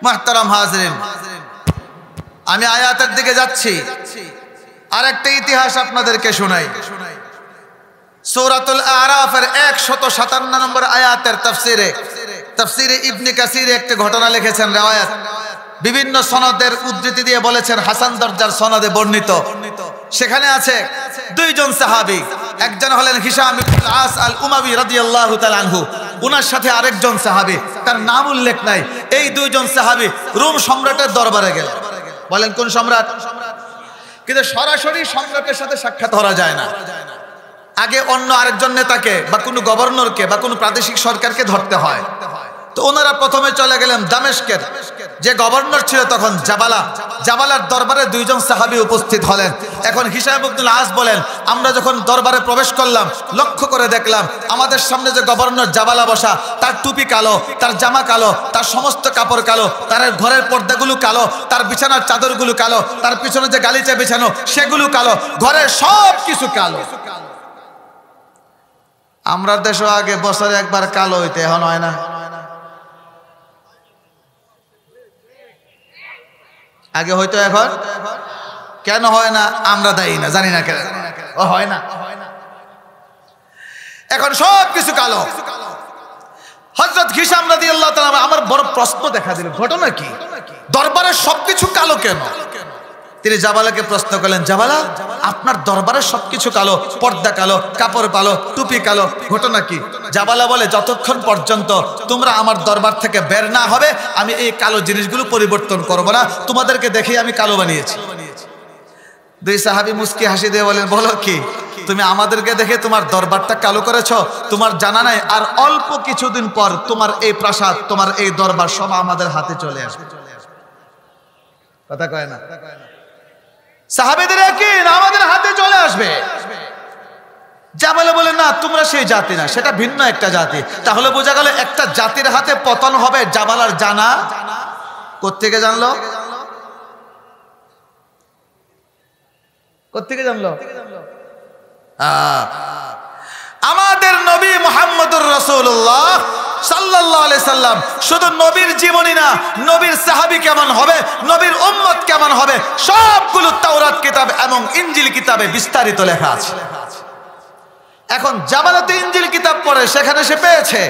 মুহতারাম হাজরিন, আমি আয়াতের দিকে যাচ্ছি। আরেকটা ইতিহাস আপনাদেরকে শোনাই। সূরাতুল আরাফের 157 নম্বর আয়াতের তাফসিরে ইবনে কাসির একটা ঘটনা লিখেছেন, রিওয়ায়াত বিভিন্ন সনদের উদ্ধৃতি দিয়ে বলেছেন, হাসান দরজার সনদে বর্ণিত। সেখানে আছে দুইজন সাহাবী, একজন হলেন হিশাম ইবনে আস আল উমাবি রাদিয়াল্লাহু তাআলা আনহু, ওনার সাথে আরেকজন সাহাবী, তার নাম উল্লেখ নাই। এই দুইজন সাহাবী রোম সম্রাটের দরবারে গেলেন। বলেন কোন সম্রাট? কিন্তু সরাসরি সম্রাটের সাথে সাক্ষাৎ করা যায় না, আগে অন্য আরেকজন নেতাকে বা কোনো গভর্নরকে বা কোনো প্রাদেশিক সরকারকে ধরতে হয়। তো ওনারা প্রথমে চলে গেলেন দামেস্কের যে গভর্নর ছিল তখন জাবালার দরবারে দুইজন সাহাবী উপস্থিত হলেন। এখন হিশাম ইবনে আস বলেন, আমরা যখন দরবারে প্রবেশ করলাম, লক্ষ্য করে দেখলাম আমাদের সামনে যে গভর্নর জাবালা বসা, তার টুপি কালো, তার জামা কালো, তার সমস্ত কাপড় কালো, তার ঘরের পর্দাগুলো কালো, তার বিছানার চাদরগুলো কালো, তার পিছনে যে গালিচা বিছানো সেগুলো কালো, ঘরের সব কিছু কালো। আমরা দেশে আগে বছরে একবার কালো হইতে, এখন হয় না। আগে হয়তো, এখন কেন হয় না আমরা দায়ী না, জানি না কেন হয় না। এখন সব কিছু কালো। হযরত হিশাম রাদিয়াল্লাহু তাআলা, আমার বড় প্রশ্ন দেখা দিল, ঘটনা কি? দরবারের সবকিছু কালো কেন? তিনি জাবালাকে প্রশ্ন করলেন, জাবালা, আপনার দরবারের সবকিছু কালো, পর্দা কালো, কাপড় কালো, টুপি কালো, ঘটনা কি? জাবালা বলে, যতক্ষণ পর্যন্ত তোমরা আমার দরবার থেকে বের না হবে আমি এই কালো জিনিসগুলো পরিবর্তন করব না, তোমাদেরকে দেখে আমি কালো বানিয়েছি। দুই সাহাবী মুস্কি হাসি দিয়ে বলেন, বলো কি, তুমি আমাদেরকে দেখে তোমার দরবারটা কালো করেছো? তোমার জানা নাই আর অল্প কিছুদিন পর তোমার এই প্রাসাদ, তোমার এই দরবার সব আমাদের হাতে চলে আসবে। কথা কয় না? সাহাবীদের একদিন আমাদের হাতে চলে আসবে। জাবালা বলে, না, তোমরা সেই জাতি না, সেটা ভিন্ন একটা জাতি। তাহলে বোঝা গেল একটা জাতির হাতে পতন হবে। জাবালার জানা কোত্থেকে জানলো? কোত্থেকে জানলো? আমাদের নবী মুহাম্মদুর রাসূলুল্লাহ সাল্লাল্লাহু আলাইহি সাল্লাম শুধু নবীর জীবনী না, নবীর সাহাবী কেমন হবে, নবীর উম্মত কেমন হবে, সবগুলো তাওরাত কিতাব এবং ইনজিল কিতাবে বিস্তারিত লেখা আছে। এখন জাবালাতে ইনজিল কিতাব পড়ে, সেখানে সে পেয়েছে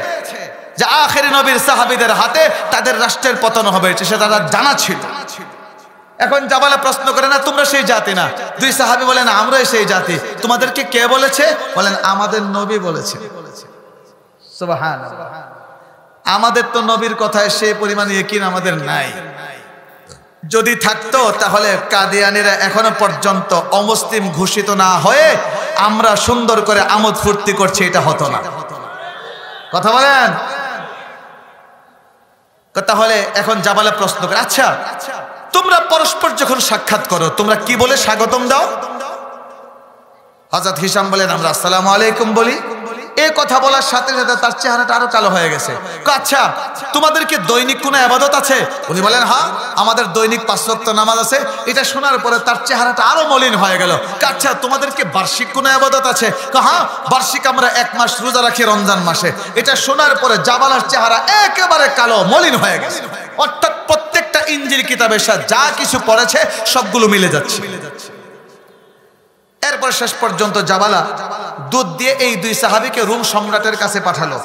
যে আখেরি নবীর সাহাবীদের হাতে তাদের রাষ্ট্রের পতন হবে, সেটা তার জানা ছিল। এখন জাবালা প্রশ্ন করে, না, তোমরা সেই জাতি না। দুই সাহাবী বলেন, আমরাই সেই জাতি। তোমাদেরকে কে বলেছে? বলেন, আমাদের নবী বলেছে। সুবহানাল্লাহ। আমাদের তো নবীর কথায় সেই পরিমাণ ইয়াকিন আমাদের নাই। যদি থাকতো তাহলে কাদিয়ানীরা এখনো পর্যন্ত অমুসলিম ঘোষিত না হয়ে আমরা সুন্দর করে আমোদ ফুর্তি করছি, এটা হতো না। কথা বলেন। তাহলে এখন জাবালা প্রশ্ন করে, আচ্ছা, তোমরা পরস্পর যখন সাক্ষাৎ করো তোমরা কি বলে স্বাগতম দাও? হযরত হিশাম বলেন, আমরা আসসালামু আলাইকুম বলি। এই কথা বলার সাথে সাথে তার চেহারাটা আরো কালো হয়ে গেছে। আচ্ছা, তোমাদের কি দৈনিক কোনো ইবাদত আছে? উনি বলেন, হ্যাঁ, আমাদের দৈনিক 5 ওয়াক্ত নামাজ আছে। এটা শোনার পরে তার চেহারাটা আরো মলিন হয়ে গেল। আচ্ছা, তোমাদের কি বার্ষিক কোনো ইবাদত আছে? হ্যাঁ, বার্ষিক আমরা 1 মাস রোজা রাখি রমজান মাসে। এটা শোনার পরে জাবালার চেহারা একেবারে কালো মলিন হয়ে গেছে। অর্থাৎ প্রত্যেকটা ইনজিল কিতাবের সাথে যা কিছু পড়েছে সবগুলো মিলে যাচ্ছে। এরপর শেষ পর্যন্ত জাবালা দুধ দিয়ে এই দুই সাহাবীকে রোম সম্রাটের কাছে পাঠালো।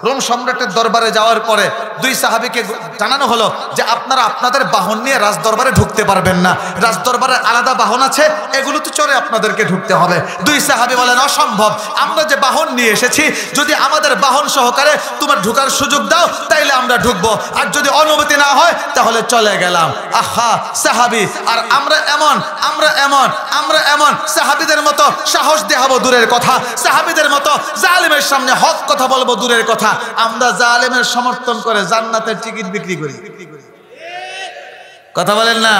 রোম সম্রাটের দরবারে যাওয়ার পরে দুই সাহাবীকে জানানো হলো যে আপনারা আপনাদের বাহন নিয়ে রাজদরবারে ঢুকতে পারবেন না, রাজদরবারের আলাদা বাহন আছে, এগুলো তো চড়ে আপনাদেরকে ঢুকতে হবে। দুই সাহাবী বলেন, অসম্ভব, আমরা যে বাহন নিয়ে এসেছি, যদি আমাদের বাহন সহকারে তোমার ঢুকার সুযোগ দাও তাইলে আমরা ঢুকবো, আর যদি অনুমতি না হয় তাহলে চলে গেলাম। আহা সাহাবী, আর আমরা এমন সাহাবীদের মতো সাহস দেখাবো দূরের কথা, সাহাবীদের মতো জালেমের সামনে হক কথা বলবো দূরের কথা, আমরা জালেমের সমর্থন করে জান্নাতের টিকিট বিক্রি করি। কথা বলেন না?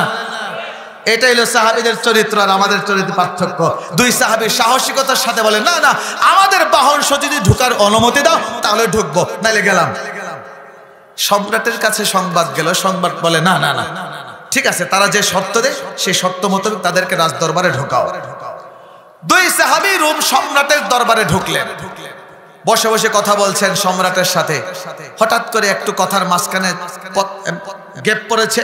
এটাই হলো সাহাবীদের চরিত্র আর আমাদের চরিত্র পার্থক্য। দুই সাহাবী সাহসিকতার সাথে বলেন, না না, আমাদের বাহন সহ যদি ঢুকার অনুমতি দাও তাহলে ঢুকবো, নাইলে গেলাম। সম্রাটের কাছে সংবাদ গেল, সংবাদ বলে, না না না, ঠিক আছে, তারা যে শর্ত দেয় সেই শর্ত মোতাবেক তাদেরকে রাজদরবারে ঢোকাও। দুই সাহাবী রোম সম্রাটের দরবারে ঢুকলেন। বসে বসে কথা বলছেন সম্রাটের সাথে, হঠাৎ করে একটু কথার মাঝখানে গ্যাপ পড়েছে।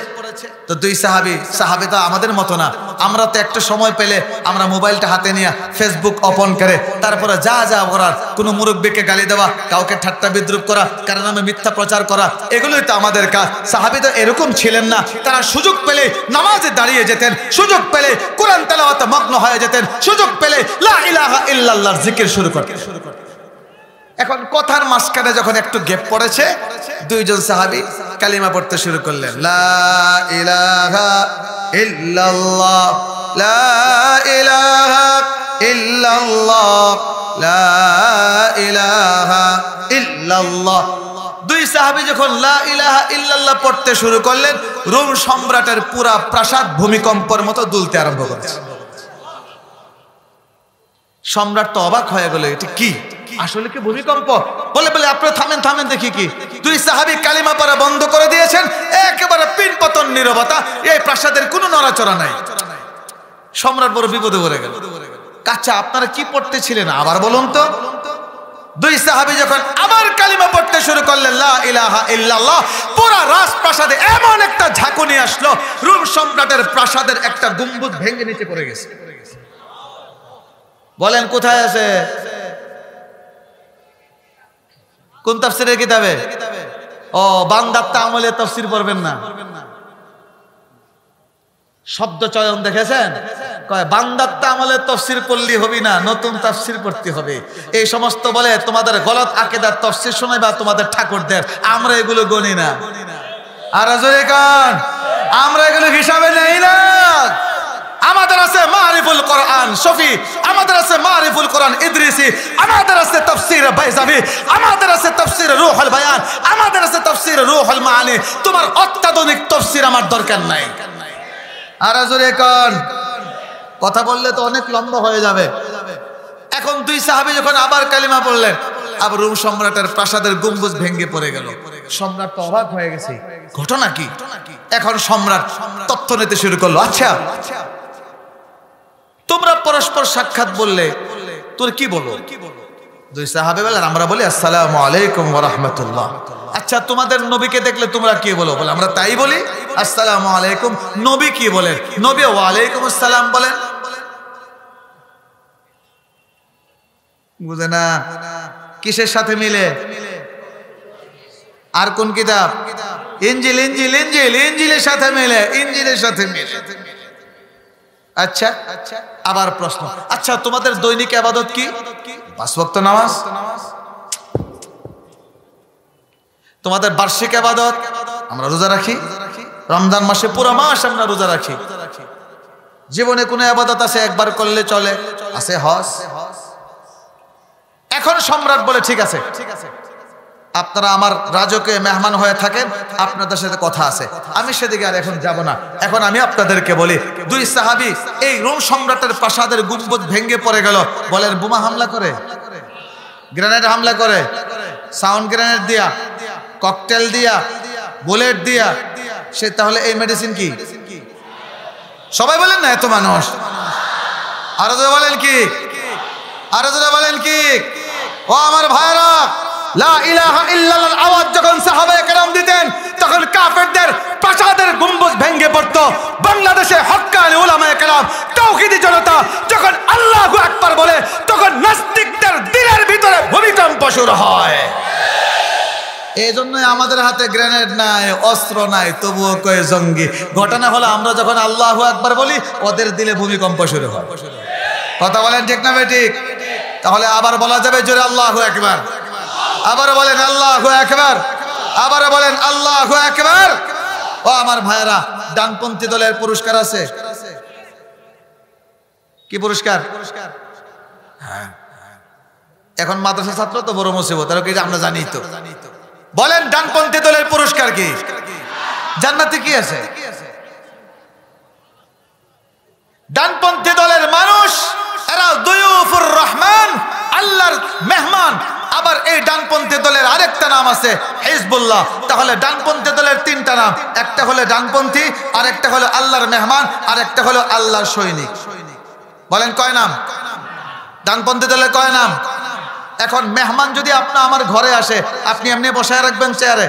তো দুই সাহাবী তো আমাদের মতো না, আমরা তো একটা সময় পেলে আমরা মোবাইলটা হাতে নিয়ে ফেসবুক ওপেন করে তারপরে যা যা করার, কোনো মুরব্বীকে গালি দেওয়া, কাউকে ঠাট্টা বিদ্রুপ করা, কারো নামে মিথ্যা প্রচার করা, এগুলোই তো আমাদের কাজ। সাহাবী তো এরকম ছিলেন না, তারা সুযোগ পেলে নামাজে দাঁড়িয়ে যেতেন, সুযোগ পেলে কোরআন তেলাওয়াতে মগ্ন হয়ে যেতেন, সুযোগ পেলে লা ইলাহা ইল্লাল্লাহর জিকির শুরু করতেন। এখন কথার মাঝখানে যখন একটু গ্যাপ পড়েছে, দুইজন সাহাবী কালিমা পড়তে শুরু করলেন, লা ইলাহা ইল্লাল্লাহ, লা ইলাহা ইল্লাল্লাহ, লা ইলাহা ইল্লাল্লাহ। দুই সাহাবী যখন লা ইলাহা ইল্লাল্লাহ পড়তে শুরু করলেন, রোম সম্রাটের পুরা প্রাসাদ ভূমিকম্পের মতো দুলতে আরম্ভ করেছে। সম্রাট তো অবাক হয়ে গেল, এটা কি, আসলে কি ভূমিকম্প? বলে আপনারা থামেন দেখি কি। দুই সাহাবী কালিমা পড়া বন্ধ করে দিয়েছেন, একেবারে পিনপতন নীরবতা, এই প্রাসাদের কোনো নড়াচড়া নাই। সম্রাট বড় বিপদে পড়ে গেল। কাচ্চা, আপনারা কি পড়তেছিলেন আবার বলুন তো? দুই সাহাবী যখন আবার কালিমা পড়তে শুরু করলেন, লা ইলাহা ইল্লাল্লাহ, পুরা রাজপ্রাসাদে এমন একটা ঝাঁকুনি আসলো, রোম সম্রাটের প্রাসাদের একটা গম্বুজ ভেঙে নিচে পড়ে গেছে। বলেন কোথায় আছে? কোন তাফসীরের কিতাবে? ও, বান্দার আমলে তাফসীর পড়বেন না, শব্দ চয়ন দেখেছেন? কয় বান্দার আমলে তাফসীর পড়লি হবি না, নতুন তাফসীর পড়তে হবে। এই সমস্ত বলে তোমাদের গলত আকীদার তাফসীর শোনাইবা তোমাদের ঠাকুরদের, আমরা এগুলো গনি না। আর জোরে কান, আমরা এগুলো হিসাবে নেই না। আমাদের আছে মারিফুল কোরআন শফি, আমাদের আছে মারিফুল কোরআন ইদ্রিসি, আমাদের আছে তাফসীর বাইজাবি, আমাদের আছে তাফসীর রূহুল বায়ান, আমাদের আছে তাফসীর রূহুল মাআনি। তোমার অত্যাধুনিক তাফসীর আমার দরকার নাই। আর জোরে কান, কথা বললে তো অনেক লম্বা হয়ে যাবে। এখন দুই সাহাবী যখন আবার কালিমা পড়লেন, আবার রোম সম্রাটের প্রাসাদের গম্বুজ ভেঙে পড়ে গেল। সম্রাট তো অবাক হয়ে গেছে, ঘটনা কি? এখন সম্রাট তথ্য নিতে শুরু করলো। আচ্ছা, তোমরা পরস্পর সাক্ষাৎ বললে, তোর কি বলো? দুই সাহাবী বললেন, আমরা বলি আসসালামু আলাইকুম ওয়া রাহমাতুল্লাহ। আচ্ছা, তোমাদের নবীকে দেখলে তোমরা কি বলো? বলে আমরা তাই বলি, আসসালামু আলাইকুম। নবী কি বলেন? নবী ওয়া আলাইকুম আসসালাম বলেন। বুঝে না? কিসের সাথে মিলে? আর কোন কিতাব? ইনজিল, ইনজিল, ইনজিল, ইনজিলের সাথে মিলে, ইনজিলের সাথে মিলে। আচ্ছা, আবার প্রশ্ন, আচ্ছা তোমাদের দৈনিক ইবাদত কি? 5 ওয়াক্ত নামাজ। তোমাদের বার্ষিক ইবাদত? আমরা রোজা রাখি, রমজান মাসে পুরো মাস আমরা রোজা রাখি। জীবনে কোনো ইবাদত আছে একবার করলে চলে? আছে হজ। এখন সম্রাট বলে, ঠিক আছে, আপনারা আমার রাজকে মেহমান হয়ে থাকেন, আপনাদের সাথে কথা আছে, আমি সেদিকে আর এখন যাব না। এখন আমি আপনাদেরকে বলি, দুই সাহাবী এই রোম সম্রাটের প্রাসাদের গম্বুজ ভেঙে পড়ে গেল। বলেন বোমা হামলা করে, গ্রেনেড হামলা করে, সাউন্ড গ্রেনেড দিয়া, ককটেল দিয়া, বুলেট দিয়া, সে তাহলে এই মেডিসিন কি? সবাই বলেন না, এত মানুষ। আরো জোরে বলেন কি? আরো জোরে বলেন কি? ও আমার ভাইরা, লা ইলাহা ইল্লাল্লাহর আওয়াজ যখন সাহাবায়ে কেরাম দিতেন, তখন কাফেরদের প্রাসাদের গম্বুজ ভেঙে পড়তো। বাংলাদেশে হক্কানি উলামায়ে কেরাম, তাওহীদি জনতা যখন আল্লাহু আকবার বলে, তখন নাস্তিকদের দিলের ভিতরে ভূমিকম্প শুরু হয়। এই জন্যই আমাদের হাতে গ্রেনেড নাই, অস্ত্র নাই, তবুও কয় জঙ্গি। ঘটনা হলো, আমরা যখন আল্লাহু আকবার বলি, ওদের দিলে ভূমিকম্প শুরু হয়। কথা বলেন ঠিক না বেঠিক? তাহলে আবার বলা যাবে জোরে আল্লাহু আকবার। আবার বলেন আল্লাহু আকবার, আবার বলেন আল্লাহু আকবার। ও আমার ভাইরা, ডানপন্থী দলের পুরস্কার আছে। কি পুরস্কার? হ্যাঁ, এখন মাদ্রাসা ছাত্র তো বড় মুসিবত, আর কি আমরা জানি তো। বলেন ডানপন্থী দলের পুরস্কার কি? জান্নাতে কি আছে? ডানপন্থী দলের মানুষ, এরা দুয়ুফুর রহমান, আল্লাহর মেহমান। আবার এই ডানপন্থী দলের আরেকটা নাম আছে হিজবুল্লাহ। তাহলে ডানপন্থী দলের 3টা নাম, একটা হলো ডানপন্থী, আরেকটা হলো আল্লাহর মেহমান, আরেকটা হলো আল্লাহর সৈনিক। বলেন কয় নাম? ডানপন্থী দলের কয় নাম? এখন মেহমান যদি আমার ঘরে আসে, আপনি এমনি বসায় রাখবেন চেয়ারে,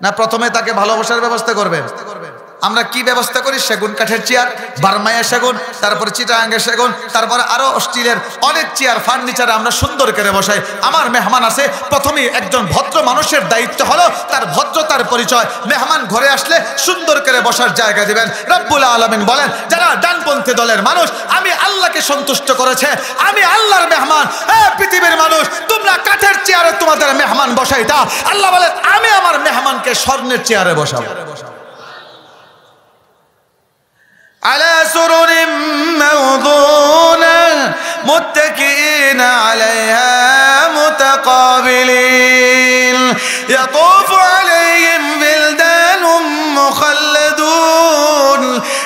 না প্রথমে তাকে ভালোবাসার ব্যবস্থা করবেন? আমরা কি ব্যবস্থা করি? সেগুন কাঠের চেয়ার, বার্মায়া সেগুন, তারপরে চিটাগাঙ্গের সেগুন, তারপরে আরো স্টিলের অনেক চেয়ার ফার্নিচার আমরা সুন্দর করে বসাই। আমার মেহমান আছে, প্রথমেই একজন ভদ্র মানুষের দায়িত্ব হলো তার ভদ্রতার পরিচয়। মেহমান ঘরে আসলে সুন্দর করে বসার জায়গা দিবেন। রব্বুল আলামিন বলেন, যারা ডানপন্থী দলের মানুষ আমি আল্লাহকে সন্তুষ্ট করেছে, আমি আল্লাহর মেহমান। পৃথিবীর মানুষ, তোমরা কাঠের চেয়ারে তোমাদের মেহমান বসাই দাও। আল্লাহ বলেন, আমি আমার মেহমানকে স্বর্ণের চেয়ারে বসাবো। على سرر موضونة متكئين عليها متقابلين يطوف عليهم ولدان مخلدون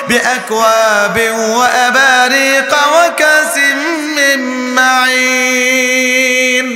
بأكواب وأباريق وكأس من معين।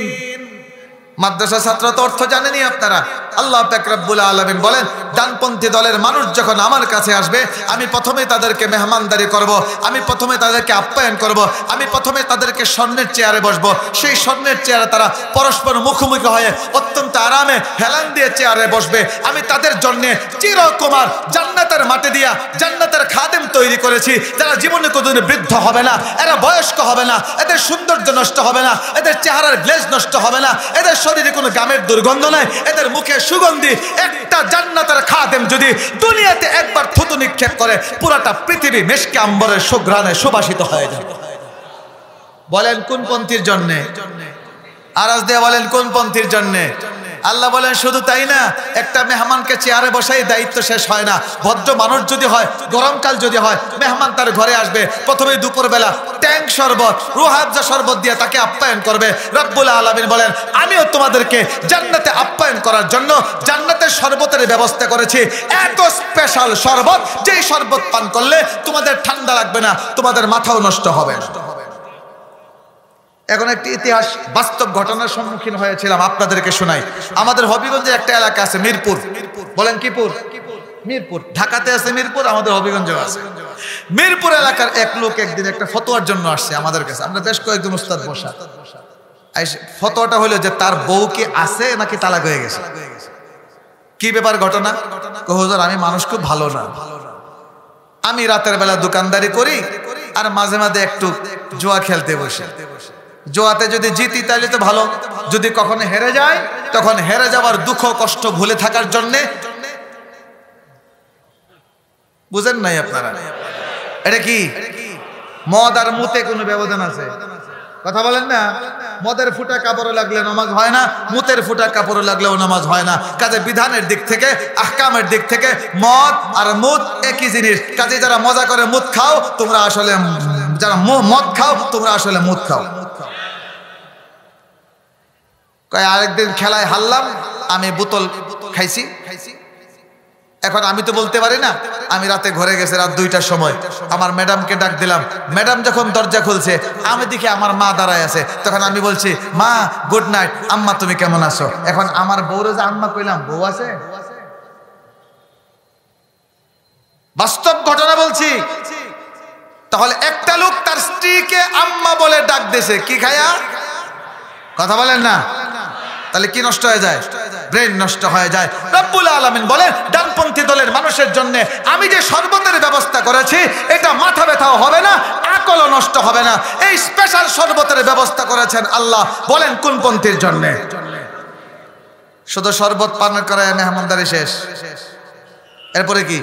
মাদ্রাসা ছাত্র তো অর্থ জানেনই আপনারা। আল্লাহ পাক রব্বুল আলামিন বলেন, ডানপন্থী দলের মানুষ যখন আমার কাছে আসবে আমি প্রথমে তাদেরকে মেহমানদারি করব, আমি প্রথমে তাদেরকে আপ্যায়ন করব, আমি প্রথমে তাদেরকে স্বর্ণের চেয়ারে বসবো। সেই স্বর্ণের চেয়ারে তারা পরস্পর মুখোমুখি হয়ে অত্যন্ত আরামে হেলান দিয়ে চেয়ারে বসবে। আমি তাদের জন্য চিরকুমার জান্নাতের মাটি দিয়া জান্নাতের খাদেম তৈরি করেছি, যারা জীবনে কোনোদিন বৃদ্ধ হবে না, এরা বয়স্ক হবে না, এদের সৌন্দর্য নষ্ট হবে না, এদের চেহারার গ্লেজ নষ্ট হবে না, এদের শরীরে কোনো গামের দুর্গন্ধ নাই, এদের মুখে সুগন্ধি। একটা জান্নাতের খাদেম যদি দুনিয়াতে একবার থুতু নিক্ষেপ করে, পুরাটা পৃথিবী মেশকে আম্বরের সুঘ্রাণে সুবাসিত হয়ে যাবে। বলেন কোন পন্থীর জন্য? আরাজ দিয়ে বলেন কোন পন্থীর জন্য? আল্লাহ বলেন, শুধু তাই না, একটা মেহমানকে চেয়ারে বসাই দায়িত্ব শেষ হয় না। ভদ্র মানুষ যদি হয়, গরমকাল যদি হয়, মেহমান তার ঘরে আসবে, প্রথমে দুপুরবেলা ট্যাঙ্ক শরবত, রুহাবজা শরবত দিয়ে তাকে আপ্যায়ন করবে। রব্বুল আলামিন বলেন, আমিও তোমাদেরকে জান্নাতে আপ্যায়ন করার জন্য জান্নাতের শরবতের ব্যবস্থা করেছি। এত স্পেশাল শরবত, যেই শরবত পান করলে তোমাদের ঠান্ডা লাগবে না, তোমাদের মাথাও নষ্ট হবে না। এখন একটি ইতিহাস বাস্তব ঘটনার সম্মুখীন হয়েছিলাম, আপনাদেরকে শোনাই। আমাদের হবিগঞ্জে একটা এলাকা আছে মিরপুর। বলেন কিপুর? মিরপুর। ঢাকাতে আছে মিরপুর, আমাদের হবিগঞ্জে আছে মিরপুর। এলাকার এক লোক একদিন একটা ফতোয়ার জন্য আসছে আমাদের কাছে। আমরা বেশ কয়েকজন উস্তাদ বসা। ফতোয়াটা হলো যে তার বউ কি আছে নাকি তালাক হয়ে গেছে। কি ব্যাপার ঘটনা? হুজুর, আমি মানুষ খুব ভালো না, আমি রাতের বেলা দোকানদারি করি আর মাঝে মাঝে একটু জুয়া খেলতে বসে। জোয়াতে যদি জিতি তাহলে তো ভালো, যদি কখনো হেরে যায় তখন হেরে যাওয়ার দুঃখ কষ্ট ভুলে থাকার জন্যে। বুঝেন নাই আপনারা? এটা কি মদ আর মুতে কোনো ব্যবধান আছে? কথা বলেন না। মদের ফুটা কাপড়ে লাগলে নামাজ হয় না, মুতের ফুটা কাপড়ে লাগলেও নামাজ হয় না। কাজে বিধানের দিক থেকে, আহকামের দিক থেকে মদ আর মুত একই জিনিস। কাজে যারা মজা করে মুত খাও তোমরা আসলে, যারা মদ খাও তোমরা আসলে মুত খাও। আরেকদিন খেলায় হারলাম, আমি বোতল খাইছি। এখন আমি তো বলতে পারি না, আমি রাতে ঘরে গেছি রাত 2টার সময়। আমার ম্যাডামকে ডাক দিলাম, ম্যাডাম যখন দরজা খুলছে আমি দেখি আমার মা দাঁড়ায় আছে। তখন আমি বলছি, মা গুড নাইট, আম্মা তুমি কেমন আছো? এখন আমার বউরে যে আম্মা কইলাম, বউ আছে? বাস্তব ঘটনা বলছি। তাহলে একটা লোক তার স্ত্রীকে আম্মা বলে ডাক দিয়েছে কি খায়া? কথা বলেন না। তাহলে কি নষ্ট হয়ে যায়? ব্রেন নষ্ট হয়ে যায়। রব্বুল আলামিন বলেন, ডানপন্থী দলের মানুষের জন্য আমি যে শরবতের ব্যবস্থা করেছি, এটা মাথা ব্যথাও হবে না, আকলও নষ্ট হবে না। এই স্পেশাল শরবতের ব্যবস্থা করেছেন আল্লাহ। বলেন কোন পন্থীর জন্য? শুধু শরবত পান করায় মেহমানদারি শেষ। এরপরে কি?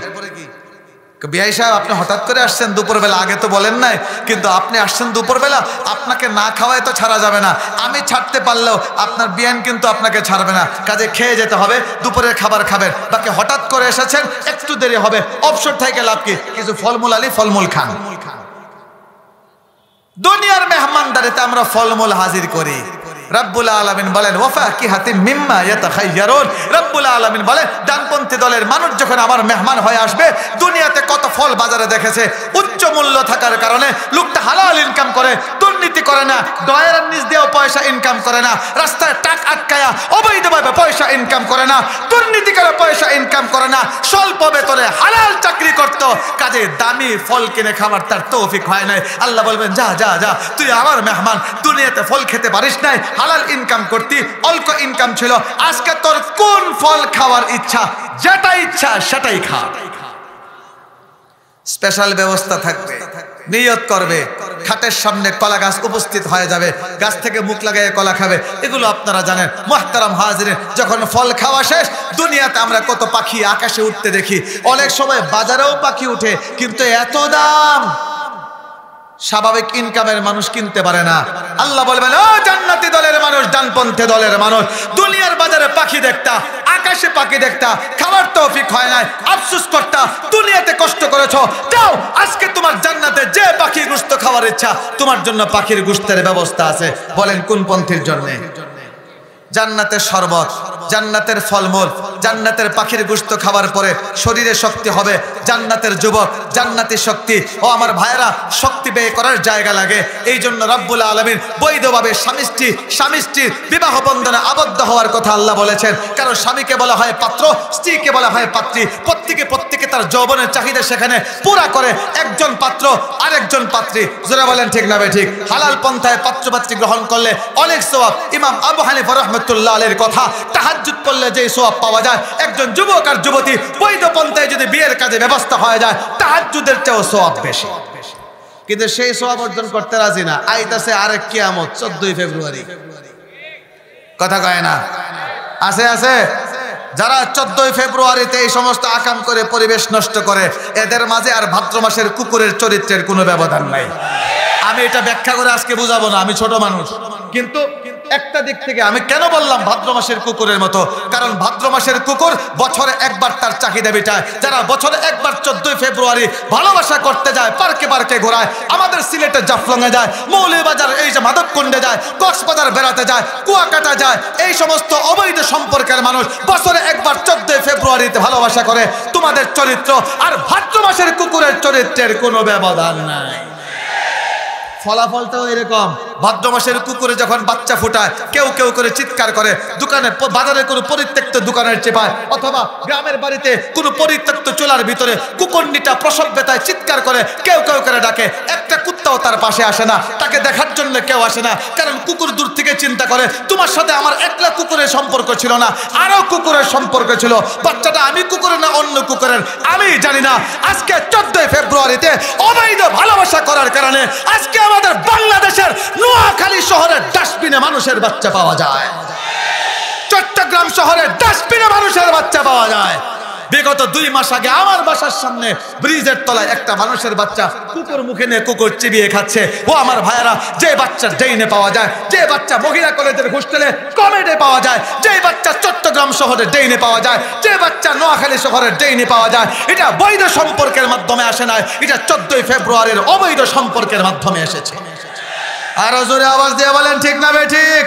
বিআই সাহেব, আপনি হঠাৎ করে আসছেন দুপুরবেলা, আগে তো বলেন নাই, কিন্তু আপনি আসছেন দুপুরবেলা, আপনাকে না খাওয়ায় তো ছাড়া যাবে না। আমি ছাড়তে পারলেও আপনার বিআইন কিন্তু আপনাকে ছাড়বে না। কাজে খেয়ে যেতে হবে, দুপুরের খাবার খাবেন। বাকি হঠাৎ করে এসেছেন, একটু দেরি হবে, অবসর থেকে লাভ কি? কিছু ফলমূল আলি ফলমূল খান। দুনিয়ার মেহমানদারিতে আমরা ফলমূল হাজির করি। রব্বুল আলামিন বলেন, ওয়াফাকিহাতিম মিম্মা ইয়াতাখায়্যারুন। রব্বুল আলামিন বলেন, ডানপন্থী দলের মানুষ যখন আমার মেহমান হয়ে আসবে, দুনিয়াতে কত ফল বাজারে দেখেছে, উচ্চ মূল্য থাকার কারণে লোকটা হালাল ইনকাম করে, দুর্নীতি করে না, ডয়ের নিচ দিয়েও পয়সা ইনকাম করে না, রাস্তায় টাক আটকায়া অবৈধভাবে পয়সা ইনকাম করে না, দুর্নীতি করে পয়সা ইনকাম করে না, স্বল্প বেতনে হালাল চাকরি করত, কাজে দামি ফল কিনে খাবার তার তৌফিক হয় নাই। আল্লাহ বলবেন যা যা যা, তুই আমার মেহমান, দুনিয়াতে ফল খেতে পারিস নাই, হালাল ইনকাম করতি, অল্প ইনকাম ছিল, আজকে তোর কোন ফল খাওয়ার ইচ্ছা, যেটা ইচ্ছা সেটাই খা। স্পেশাল ব্যবস্থা থাকবে, নিয়ত করবে, খাটের সামনে কলা গাছ উপস্থিত হয়ে যাবে, গাছ থেকে মুখ লাগাইয়ে কলা খাবে, এগুলো আপনারা জানেন। মুহতারাম হাজিরিন, যখন ফল খাওয়া শেষ, দুনিয়াতে আমরা কত পাখি আকাশে উঠতে দেখি, অনেক সময় বাজারেও পাখি উঠে, কিন্তু এত দাম স্বাভাবিক ইনকামের মানুষ কিনতে পারে না। আল্লাহ বলবেন, ও জান্নাতি দলের মানুষ, ডানপন্থী দলের মানুষ, দুনিয়ার বাজারে পাখি দেখতা, আকাশে পাখি দেখতা, খাবার তৌফিক হয় নাই, আফসোস করতা, দুনিয়াতে কষ্ট করেছো, যাও আজকে তোমার জান্নাতে যে পাখির গোশত খাওয়ার ইচ্ছা, তোমার জন্য পাখির গোশতের ব্যবস্থা আছে। বলেন কোন পন্থীর জন্য? জান্নাতের শরবত, জান্নাতের ফলমূল, জান্নাতের পাখির গোশত খাবার পরে শরীরে শক্তি হবে, জান্নাতের যুবক, জান্নাতি শক্তি। ও আমার ভাইরা, শক্তি ব্যয় করার জায়গা লাগে, এই জন্য রব্বুল আলামিন বৈধভাবে স্বামী স্ত্রীর বিবাহ বন্ধনে আবদ্ধ হওয়ার কথা আল্লাহ বলেছেন। কারণ স্বামীকে বলা হয় পাত্র, স্ত্রীকে বলা হয় পাত্রী, প্রত্যেকে তার যৌবনের চাহিদা সেখানে পুরা করে, একজন পাত্র আরেকজন পাত্রী। যারা বলেন ঠিক না ঠিক? হালাল পন্থায় পাত্র পাত্রী গ্রহণ করলে অনেক সওয়াব। ইমাম আবু হানিফা রাহমাতুল্লাহ আলাইহির কথা, তাহাজ্জুদ করলে যে সওয়াব পাওয়া যায়, একজন যুবক আর যুবতী বৈধ পন্থায় যদি বিয়ের কাজে ব্যবস্থা হয়ে যায়, তাহাজ্জুদের চেয়েও সওয়াব বেশি। কিন্তু সেই সওয়াব অর্জন করতে রাজি না। আইতাছে আরেক কিয়ামত 14 ফেব্রুয়ারি, কথা কয় না? আছে যারা 14 ফেব্রুয়ারিতে এই সমস্ত আকাম করে পরিবেশ নষ্ট করে, এদের মাঝে আর ভাদ্র মাসের কুকুরের চরিত্রের কোনো ব্যবধান নাই। আমি এটা ব্যাখ্যা করে আজকে বুঝাবো না, আমি ছোট মানুষ, কিন্তু একটা দিক থেকে আমি কেন বললাম ভাদ্র মাসের কুকুরের মতো, কারণ ভাদ্র মাসের কুকুর বছরে একবার তার চাহিদা মেটায়। যারা বছরে একবার 14 ফেব্রুয়ারি ভালোবাসা করতে যায়, পার্কে ঘোরায়, আমাদের সিলেটে জাফলংয়ে যায়, মৌলভীবাজার এই যে মাধবকুণ্ডে যায়, কক্সবাজার বেড়াতে যায়, কুয়াকাটা যায়, এই সমস্ত অবৈধ সম্পর্কের মানুষ বছরে একবার 14 ফেব্রুয়ারিতে ভালোবাসা করে। তোমাদের চরিত্র আর ভাদ্র মাসের কুকুরের চরিত্রের কোনো ব্যবধান নাই। ফলাফলটাও এরকম। ভাদ্র মাসের কুকুরে যখন বাচ্চা ফোটায়, কেউ করে চিৎকার করে, দোকানে বাজারে কোনো পরিত্যক্ত দোকানের চেপায়, অথবা গ্রামের বাড়িতে কোনো পরিত্যক্ত চুলার ভিতরে কুকুরনিটা প্রসব ব্যথায় চিৎকার করে, কেউ করে ডাকে। একটা কুত্তাও তার পাশে আসে না, তাকে দেখার জন্য কেউ আসে না, কারণ কুকুর দূর থেকে চিন্তা করে তোমার সাথে আমার একলা কুকুরের সম্পর্ক ছিল না, আরো কুকুরের সম্পর্ক ছিল। বাচ্চাটা আমি কুকুরের না অন্য কুকুরের আমি জানি না। আজকে 14 ফেব্রুয়ারিতে অবৈধ ভালোবাসা করার কারণে আজকে আমাদের বাংলাদেশের নোয়াখালী শহরের ডাস্টবিনে মানুষের বাচ্চা পাওয়া যায়, চট্টগ্রাম শহরের ডাস্টবিনে মানুষের বাচ্চা পাওয়া যায়। বিগত 2 মাস আগে আমার বাসার সামনে ব্রিজের তলায় একটা মানুষের বাচ্চা কুকুর মুখে নিয়ে কুকুর চিবিয়ে খাচ্ছে। ও আমার ভাইয়েরা, যে বাচ্চা ডেইনে পাওয়া যায়, যে বাচ্চা মহিলা কলেজের হোস্টেলে কমেডে পাওয়া যায়, যে বাচ্চা চট্টগ্রাম শহরে ডেইনে পাওয়া যায়, যে বাচ্চা নোয়াখালী শহরের ডেইনে পাওয়া যায়, এটা বৈধ সম্পর্কের মাধ্যমে আসে নাই, এটা 14 ফেব্রুয়ারির অবৈধ সম্পর্কের মাধ্যমে এসেছে। আরো জোরে আওয়াজ দিয়ে বলেন ঠিক না ঠিক?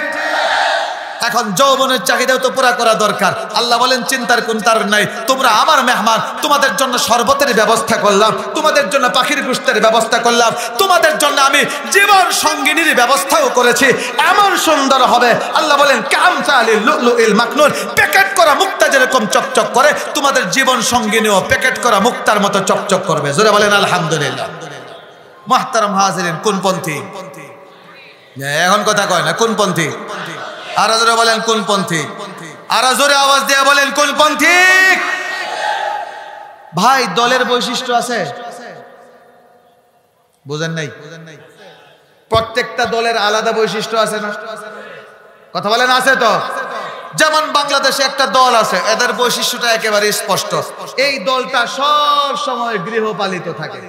এখন যৌবনের চাহিদাও তো পুরা করা দরকার। আল্লাহ বলেন চিন্তার কোন কারণ নাই, তোমরা আমার মেহমান, তোমাদের জন্য শরবতের ব্যবস্থা করলাম, তোমাদের জন্য পাখির গোশতের ব্যবস্থা করলাম, তোমাদের জন্য আমি জীবন সঙ্গিনীর ব্যবস্থাও করেছি, এমন সুন্দর হবে। আল্লাহ বলেন কামসালিল লুলুইল মাকনুন, প্যাকেট করা মুক্তা যেরকম চকচক করে, তোমাদের জীবন সঙ্গিনীও প্যাকেট করা মুক্তার মতো চকচক করবে। জোরে বলেন আলহামদুলিল্লাহ। মুহতারাম হাজিরিন, কোন পন্থী? এখন কথা কয় না, কোন পন্থী? আর জোরে বলেন কোন পন্থী? আর জোরে আওয়াজ দিয়ে বলেন কোন পন্থী? ভাই, দলের বৈশিষ্ট্য আছে, বুঝেন নাই? প্রত্যেকটা দলের আলাদা বৈশিষ্ট্য আছে না? কথা বলেন আছে তো? যেমন বাংলাদেশে একটা দল আছে, এদের বৈশিষ্ট্যটা একেবারে স্পষ্ট। এই দলটা সব সময় গৃহপালিত থাকে।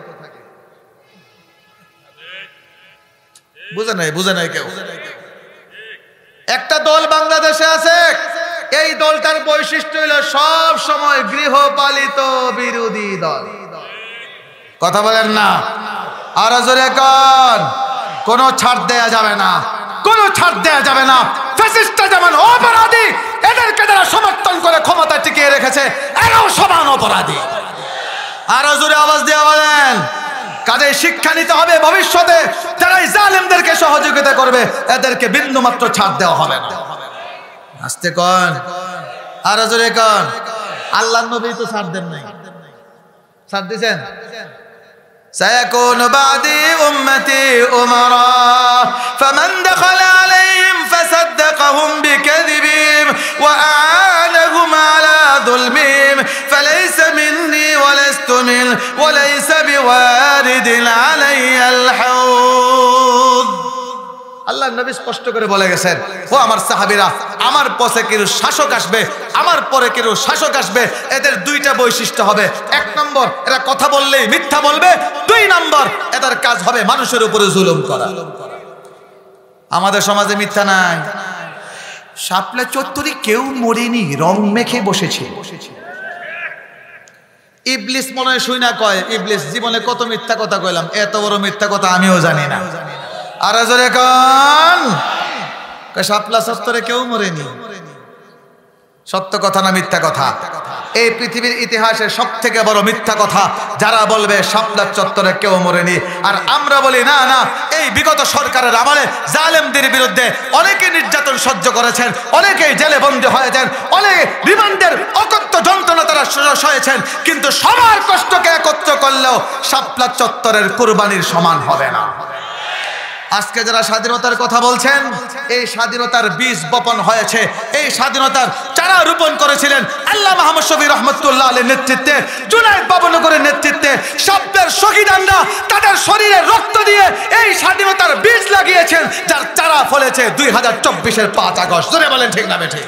বুঝে নাই কেউ? একটা দল বাংলাদেশে আছে, এই দলটার বৈশিষ্ট্য হলো সব সময় গৃহপালিত বিরোধী দল। কথা বলেন না? আর জোরে কোন? কোনো ছাড় দেয়া যাবে না, কোনো ছাড় দেয়া যাবে না। ফ্যাসিস্টরা যেমন অপরাধী, এদেরকে যারা সমর্থন করে ক্ষমতা টিকিয়ে রেখেছে, এরাও সমান অপরাধী। আর জোরে আওয়াজ দিয়ে বলেন। কাজে শিক্ষা নিতে হবে ভবিষ্যতে যারা জালেমদেরকে সহযোগিতা করবে এদেরকে বিন্দু মাত্র ছাড় দেওয়া হবে না। আস্তে কোন আর জোরে কোন, আল্লাহর নবী তো ছাড় দেন নাই, ছাড় দিয়েছেন। سيكون بعدي أمتي أمراء فمن دخل عليهم فصدقهم بكذبهم وأعانهم على ظلمهم فليس مني ولست منه وليس بوارد علي الحوض। আল্লাহ নবী স্পষ্ট করে বলে গেছেন, ও আমার সাহাবীরা, আমার পথে কেউ শাসক আসবে, আমার পরে কেউ শাসক আসবে, এদের দুইটা বৈশিষ্ট্য হবে। এক নম্বর, এরা কথা বললেই মিথ্যা বলবে। দুই নম্বর, এদের কাজ হবে মানুষের উপরে জুলুম করা। আমাদের সমাজে মিথ্যা নাই। শাপলা চত্বরে কেউ মরেনি, রং মেখে বসেছে। ইবলিস মনে হয় শুই না কয়, ইবলিস জীবনে কত মিথ্যা কথা কইলাম, এত বড় মিথ্যা কথা আমিও জানি না। আর জোরে কোন, শাপলা চত্বরে কেউ মরেনি। সত্য কথা না মিথ্যা কথা? এই পৃথিবীর ইতিহাসে সব থেকে বড় মিথ্যা কথা যারা বলবে শাপলা চত্বরে কেউ মরেনি। আর আমরা বলি না না, এই বিগত সরকারের আমলে জালেমদের বিরুদ্ধে অনেকে নির্যাতন সহ্য করেছেন, অনেকেই জেলে বন্দী হয়েছেন, অনেকে রিমান্ডের অকথ্য যন্ত্রণা তারা সয়েছেন, কিন্তু সবার কষ্টকে একত্র করলেও শাপলা চত্বরের কুরবানির সমান হবে না। আজকে যারা স্বাধীনতার কথা বলছেন, এই স্বাধীনতার বীজ বপন হয়েছে, এই স্বাধীনতার চারা রোপণ করেছিলেন আল্লামা মুহাম্মদ শফি রহমাতুল্লাহ আলাইহির নেতৃত্বে, জুনায়েদ বাবনগরের নেতৃত্বে। শব্দের শহীদানরা তাদের শরীরে রক্ত দিয়ে এই স্বাধীনতার বীজ লাগিয়েছেন, যার চারা ফলেছে 2024-এর 5 আগস্ট। জোরে বলেন ঠিক না বেঠিক?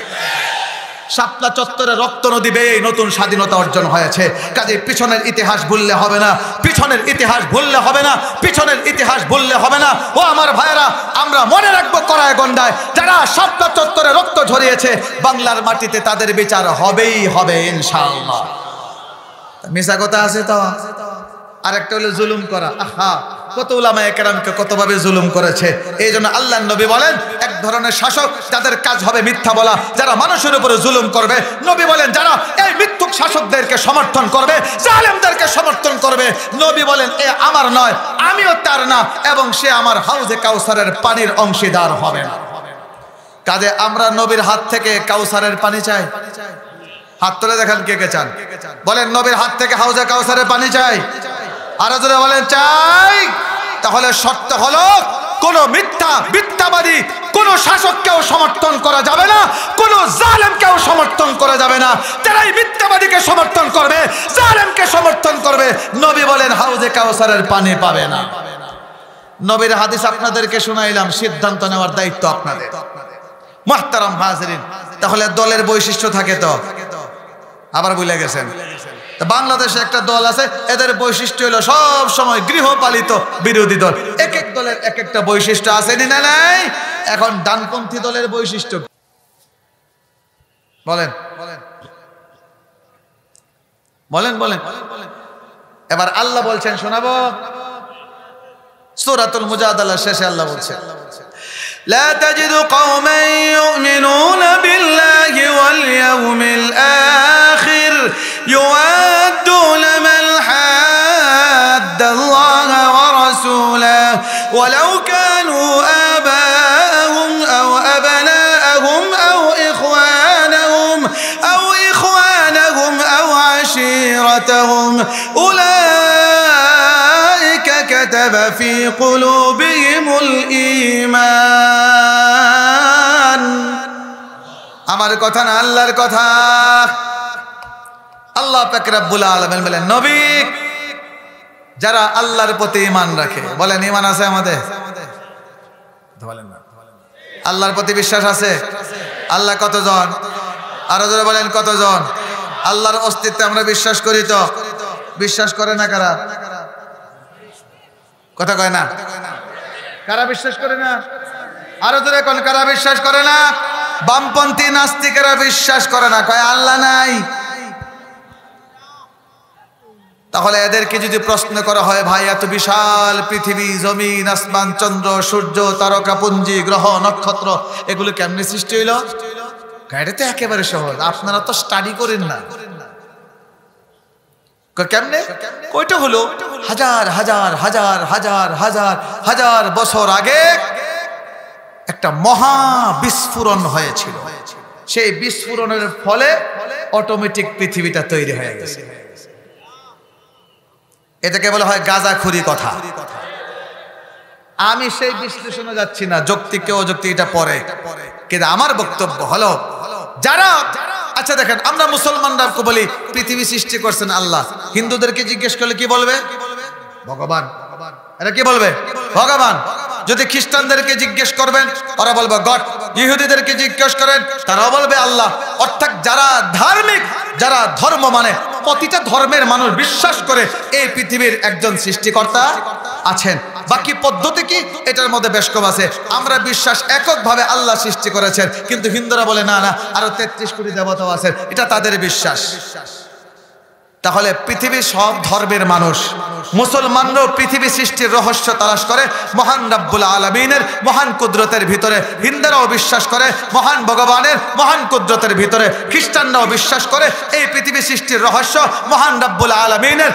শাপলা চত্বরে রক্ত নদী বেয়ে নতুন স্বাধীনতা অর্জন হয়েছে। কাজে পিছনের ইতিহাস ভুললে হবে না, পিছনের ইতিহাস ভুললে হবে না, পিছনের ইতিহাস ভুললে হবে না। ও আমার ভাইরা, আমরা মনে রাখবো করায় গন্ডায় যারা শাপলা চত্বরে রক্ত ঝরিয়েছে, বাংলার মাটিতে তাদের বিচার হবেই হবে ইনশাআল্লাহ। মিশা কথা আছে তো। আরেকটা হলো জুলুম করা। আহা, কত উলামায়ে কেরামকে কতভাবে জুলুম করেছে। এই জন্য আল্লাহর নবী বলেন, এক ধরনের শাসক যাদের কাজ হবে মিথ্যা বলা, যারা মানুষের উপরে জুলুম করবে। নবী বলেন, যারা এই মিথ্যুক শাসকদেরকে সমর্থন করবে, জালেমদেরকে সমর্থন করবে, নবী বলেন এ আমার নয়, আমিও তার না, এবং সে আমার হাউজে কাউসারের পানির অংশীদার হবে না। কাজে আমরা নবীর হাত থেকে কাউসারের পানি চাই। হাত তুলে দেখান কে কে চান। বলেন, নবীর হাত থেকে হাউজে কাউসারের পানি চাই। আর জোরে বলেন চাই। তাহলে শর্ত হলো, কোন মিথ্যাবাদী কোন শাসককেও সমর্থন করা যাবে না, কোন জালেমকেও সমর্থন করা যাবে না। যারাই মিথ্যাবাদীকে সমর্থন করবে, জালেমকে সমর্থন করবে, নবী বলেন হাউজে কাউসারের পানি পাবে না। নবীর হাদিস আপনাদেরকে শুনাইলাম, সিদ্ধান্ত নেওয়ার দায়িত্ব আপনাদের। মুহতারাম হাজিরিন, তাহলে দলের বৈশিষ্ট্য থাকে তো, আবার ভুলে গেছেন। বাংলাদেশে একটা দল আছে, এদের বৈশিষ্ট্য হলো সব সময় গৃহপালিত বিরোধী দল। এক এক দলের এক একটা বৈশিষ্ট্য আছে না নাই? এখন ডানপন্থী দলের বৈশিষ্ট্য বলেন বলেন বলেন। এবার আল্লাহ বলছেন, শোনাবো। সূরাতুল মুজাদালা শেষে আল্লাহ বলছেন, لا تجد قوما يؤمنون بالله واليوم الآخر يوادون من حاد الله ورسوله ولو كانوا آباءهم أو أبناءهم أو إخوانهم أو عشيرتهم أولئك كتب في قلوبهم الإيمان। আমার কথা না, আল্লাহর কথা। আল্লাহ পাক রব্বুল আলামিন বলেন, নবী, যারা আল্লাহর প্রতি ঈমান রাখে, বলেন ঈমান আছে আমাদের? বলেন না, আল্লাহর প্রতি বিশ্বাস আছে? আল্লাহ কতজন? আরো জোরে বলেন কতজন? আল্লাহর অস্তিত্বে আমরা বিশ্বাস করি তো? বিশ্বাস করে না কারা? কথা কয় না? কারা বিশ্বাস করে না? আরো জোরে কোন কারা বিশ্বাস করে না? বামপন্থী নাস্তিকেরা বিশ্বাস করে না, কয় আল্লাহ নাই। তাহলে এদেরকে যদি প্রশ্ন করা হয়, ভাই এত বিশাল পৃথিবী, জমিন, আসমান, চন্দ্র, সূর্য, তারকাপুঞ্জি, গ্রহ, নক্ষত্র, এগুলো কেমনে সৃষ্টি হইল? এটা তো একেবারে সহজ, আপনারা তো স্টাডি করেন না। কেমনে? কয়টা হলো হাজার হাজার হাজার হাজার হাজার হাজার বছর আগে একটা মহা বিস্ফোরণ হয়েছিল। সেই বিস্ফোরণের ফলে অটোমেটিক পৃথিবীটা তৈরি হয়ে গেছে। এটাকে বলা হয় গাঁজাখুরি কথা। আমি সেই বিশ্লেষণে যাচ্ছি না, যৌক্তিক কে অযৌক্তিক এটা পরে, কিন্তু আমার বক্তব্য হলো যারা, আচ্ছা দেখেন, আমরা মুসলমানরা বলি পৃথিবী সৃষ্টি করছেন আল্লাহ, হিন্দুদেরকে জিজ্ঞেস করলে কি বলবে? ভগবান। এরা কি বলবে? ভগবান। যদি খ্রিস্টানদেরকে জিজ্ঞেস করবেন ওরা বলবে গড, ইহুদিদেরকে জিজ্ঞেস করেন তারাও বলবে আল্লাহ। অর্থাৎ যারা ধার্মিক, যারা ধর্ম মানে, প্রতিটা ধর্মের মানুষ বিশ্বাস করে এই পৃথিবীর একজন সৃষ্টিকর্তা আছেন। বাকি পদ্ধতি কি এটার মধ্যে বেশ কম আছে। আমরা বিশ্বাস এককভাবে আল্লাহ সৃষ্টি করেছেন, কিন্তু হিন্দুরা বলে না না আরো 33 কোটি দেবতাও আছেন, এটা তাদের বিশ্বাস। তাহলে পৃথিবীর সব ধর্মের মানুষ, মুসলমানরাও পৃথিবী সৃষ্টির রহস্য তালাশ করে মহান রব্বুল আলামিনের মহান কুদরতের ভিতরে। হিন্দুরাও বিশ্বাস করে মহান ভগবানের মহান কুদরতের ভিতরে। খ্রিস্টানরাও বিশ্বাস করে এই পৃথিবী সৃষ্টির রহস্য মহান রব্বুল আলামিনের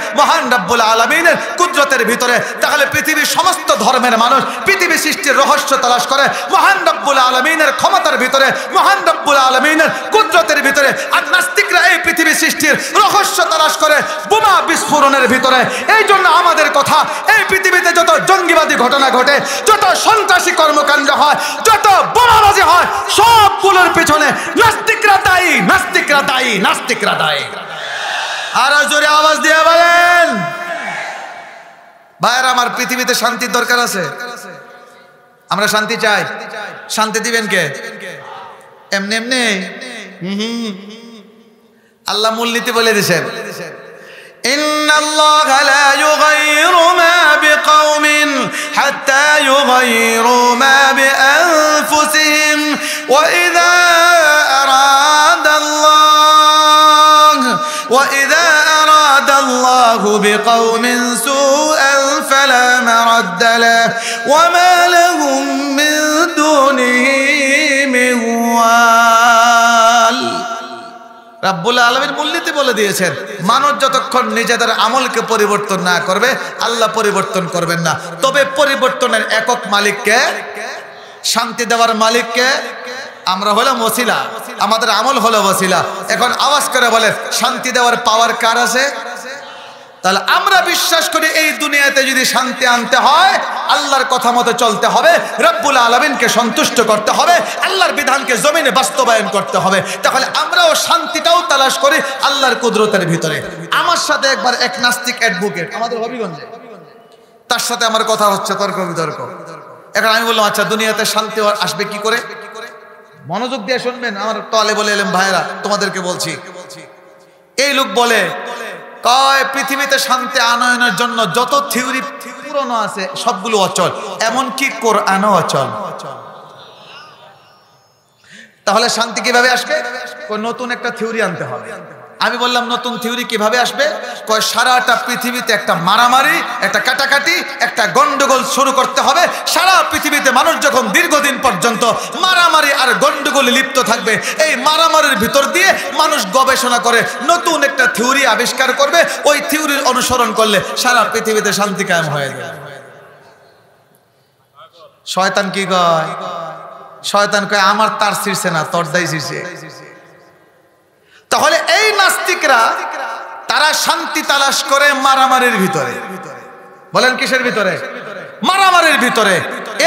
কুদরতের ভিতরে। তাহলে পৃথিবীর সমস্ত ধর্মের মানুষ পৃথিবী সৃষ্টির রহস্য তালাশ করে মহান রব্বুল আলামিনের ক্ষমতার ভিতরে, মহান রব্বুল আলামিনের কুদরতের ভিতরে। আর নাস্তিকরা এই পৃথিবী সৃষ্টির রহস্য তালাশ করে বোমা বিস্ফোরণের ভিতরে। এই জন্য আমাদের কথা, এই পৃথিবীতে যত জঙ্গিবাদী ঘটনা ঘটে, যত সন্ত্রাসী কর্মকাণ্ড হয়, যত বোমাবাজি হয়, সবগুলোর পিছনে নাস্তিকরা দায়ী, নাস্তিকরা দায়ী, নাস্তিকরা দায়ী। আর জোরে আওয়াজ দিয়ে বলেন ভাইয়েরা আমার, পৃথিবীতে শান্তির দরকার আছে। আমরা শান্তি চাই। শান্তি দিবেন কে? এমনি এমনি আল্লাহ মূলনীতি বলে দিয়েছেন, ইন্নাল্লাহা লা ইউগাইয়িরু মা বিকাওমিন হাত্তা ইউগাইয়িরু মা বিআনফুসিহিম ওয়া ইযা আরাদাল্লাহু বিকাওমিন সুআন ফালা মারাদ্দা লাহু ওয়া মা লাহুম মিন দুনিহি মিন ওয়াল। রাব্বুল আলামিন মূলনীতি বলে দিয়েছেন, মানুষ যতক্ষণ নিজেদের আমলকে পরিবর্তন না করবে আল্লাহ পরিবর্তন করবেন না। তবে পরিবর্তনের একক মালিককে, শান্তি দেওয়ার মালিককে। আমরা হলাম ওসিলা, আমাদের আমল হলো ওসিলা। এখন আওয়াজ করে বলে শান্তি দেওয়ার পাওয়ার কার আছে? তাহলে আমরা বিশ্বাস করি এই দুনিয়াতে যদি শান্তি আনতে হয় আল্লাহর কথা মতো চলতে হবে, রব্বুল আলামিনকে সন্তুষ্ট করতে হবে, আল্লাহর বিধানকে জমিনে বাস্তবায়ন করতে হবে। তাহলে আমরাও শান্তিটাও তালাশ করি আল্লাহর কুদরতের ভিতরে। আমার সাথে একবার এক নাস্তিক অ্যাডভোকেট আমাদের হবিগঞ্জে, তার সাথে আমার কথা হচ্ছে, তর্ক বিতর্ক। এখন আমি বললাম আচ্ছা দুনিয়াতে শান্তি আসবে কি করে? মনোযোগ দিয়ে শুনবেন আমার তালেবুল ইলম ভাইরা, তোমাদেরকে বলছি। এই লোক বলে কয় পৃথিবীতে শান্তি আনয়নের জন্য যত থিওরি পুরনো আছে সবগুলো অচল, এমনকি কোরআনও অচল। তাহলে শান্তি কিভাবে আসবে? নতুন একটা থিওরি আনতে হবে। আমি বললাম নতুন থিওরি কিভাবে আসবে? কয় সারাটা পৃথিবীতে একটা মারামারি, একটা কাটাকাটি, একটা গন্ডগোল শুরু করতে হবে। সারা পৃথিবীতে মানুষ যখন দীর্ঘদিন পর্যন্ত মারামারি আর গন্ডগোলে লিপ্ত থাকবে, এই মারামারির ভিতর দিয়ে মানুষ গবেষণা করে নতুন একটা থিওরি আবিষ্কার করবে। ওই থিওরির অনুসরণ করলে সারা পৃথিবীতে শান্তি কায়েম হয়ে যাবে। শয়তান কি কয়? শয়তান কয় আমার তার ছিঁড়ছে না, তোর দাই ছিঁড়ছে। তাহলে এই নাস্তিকরা তারা শান্তি তালাশ করে মারামারির ভিতরে। বলেন কিসের ভিতরে? মারামারির ভিতরে।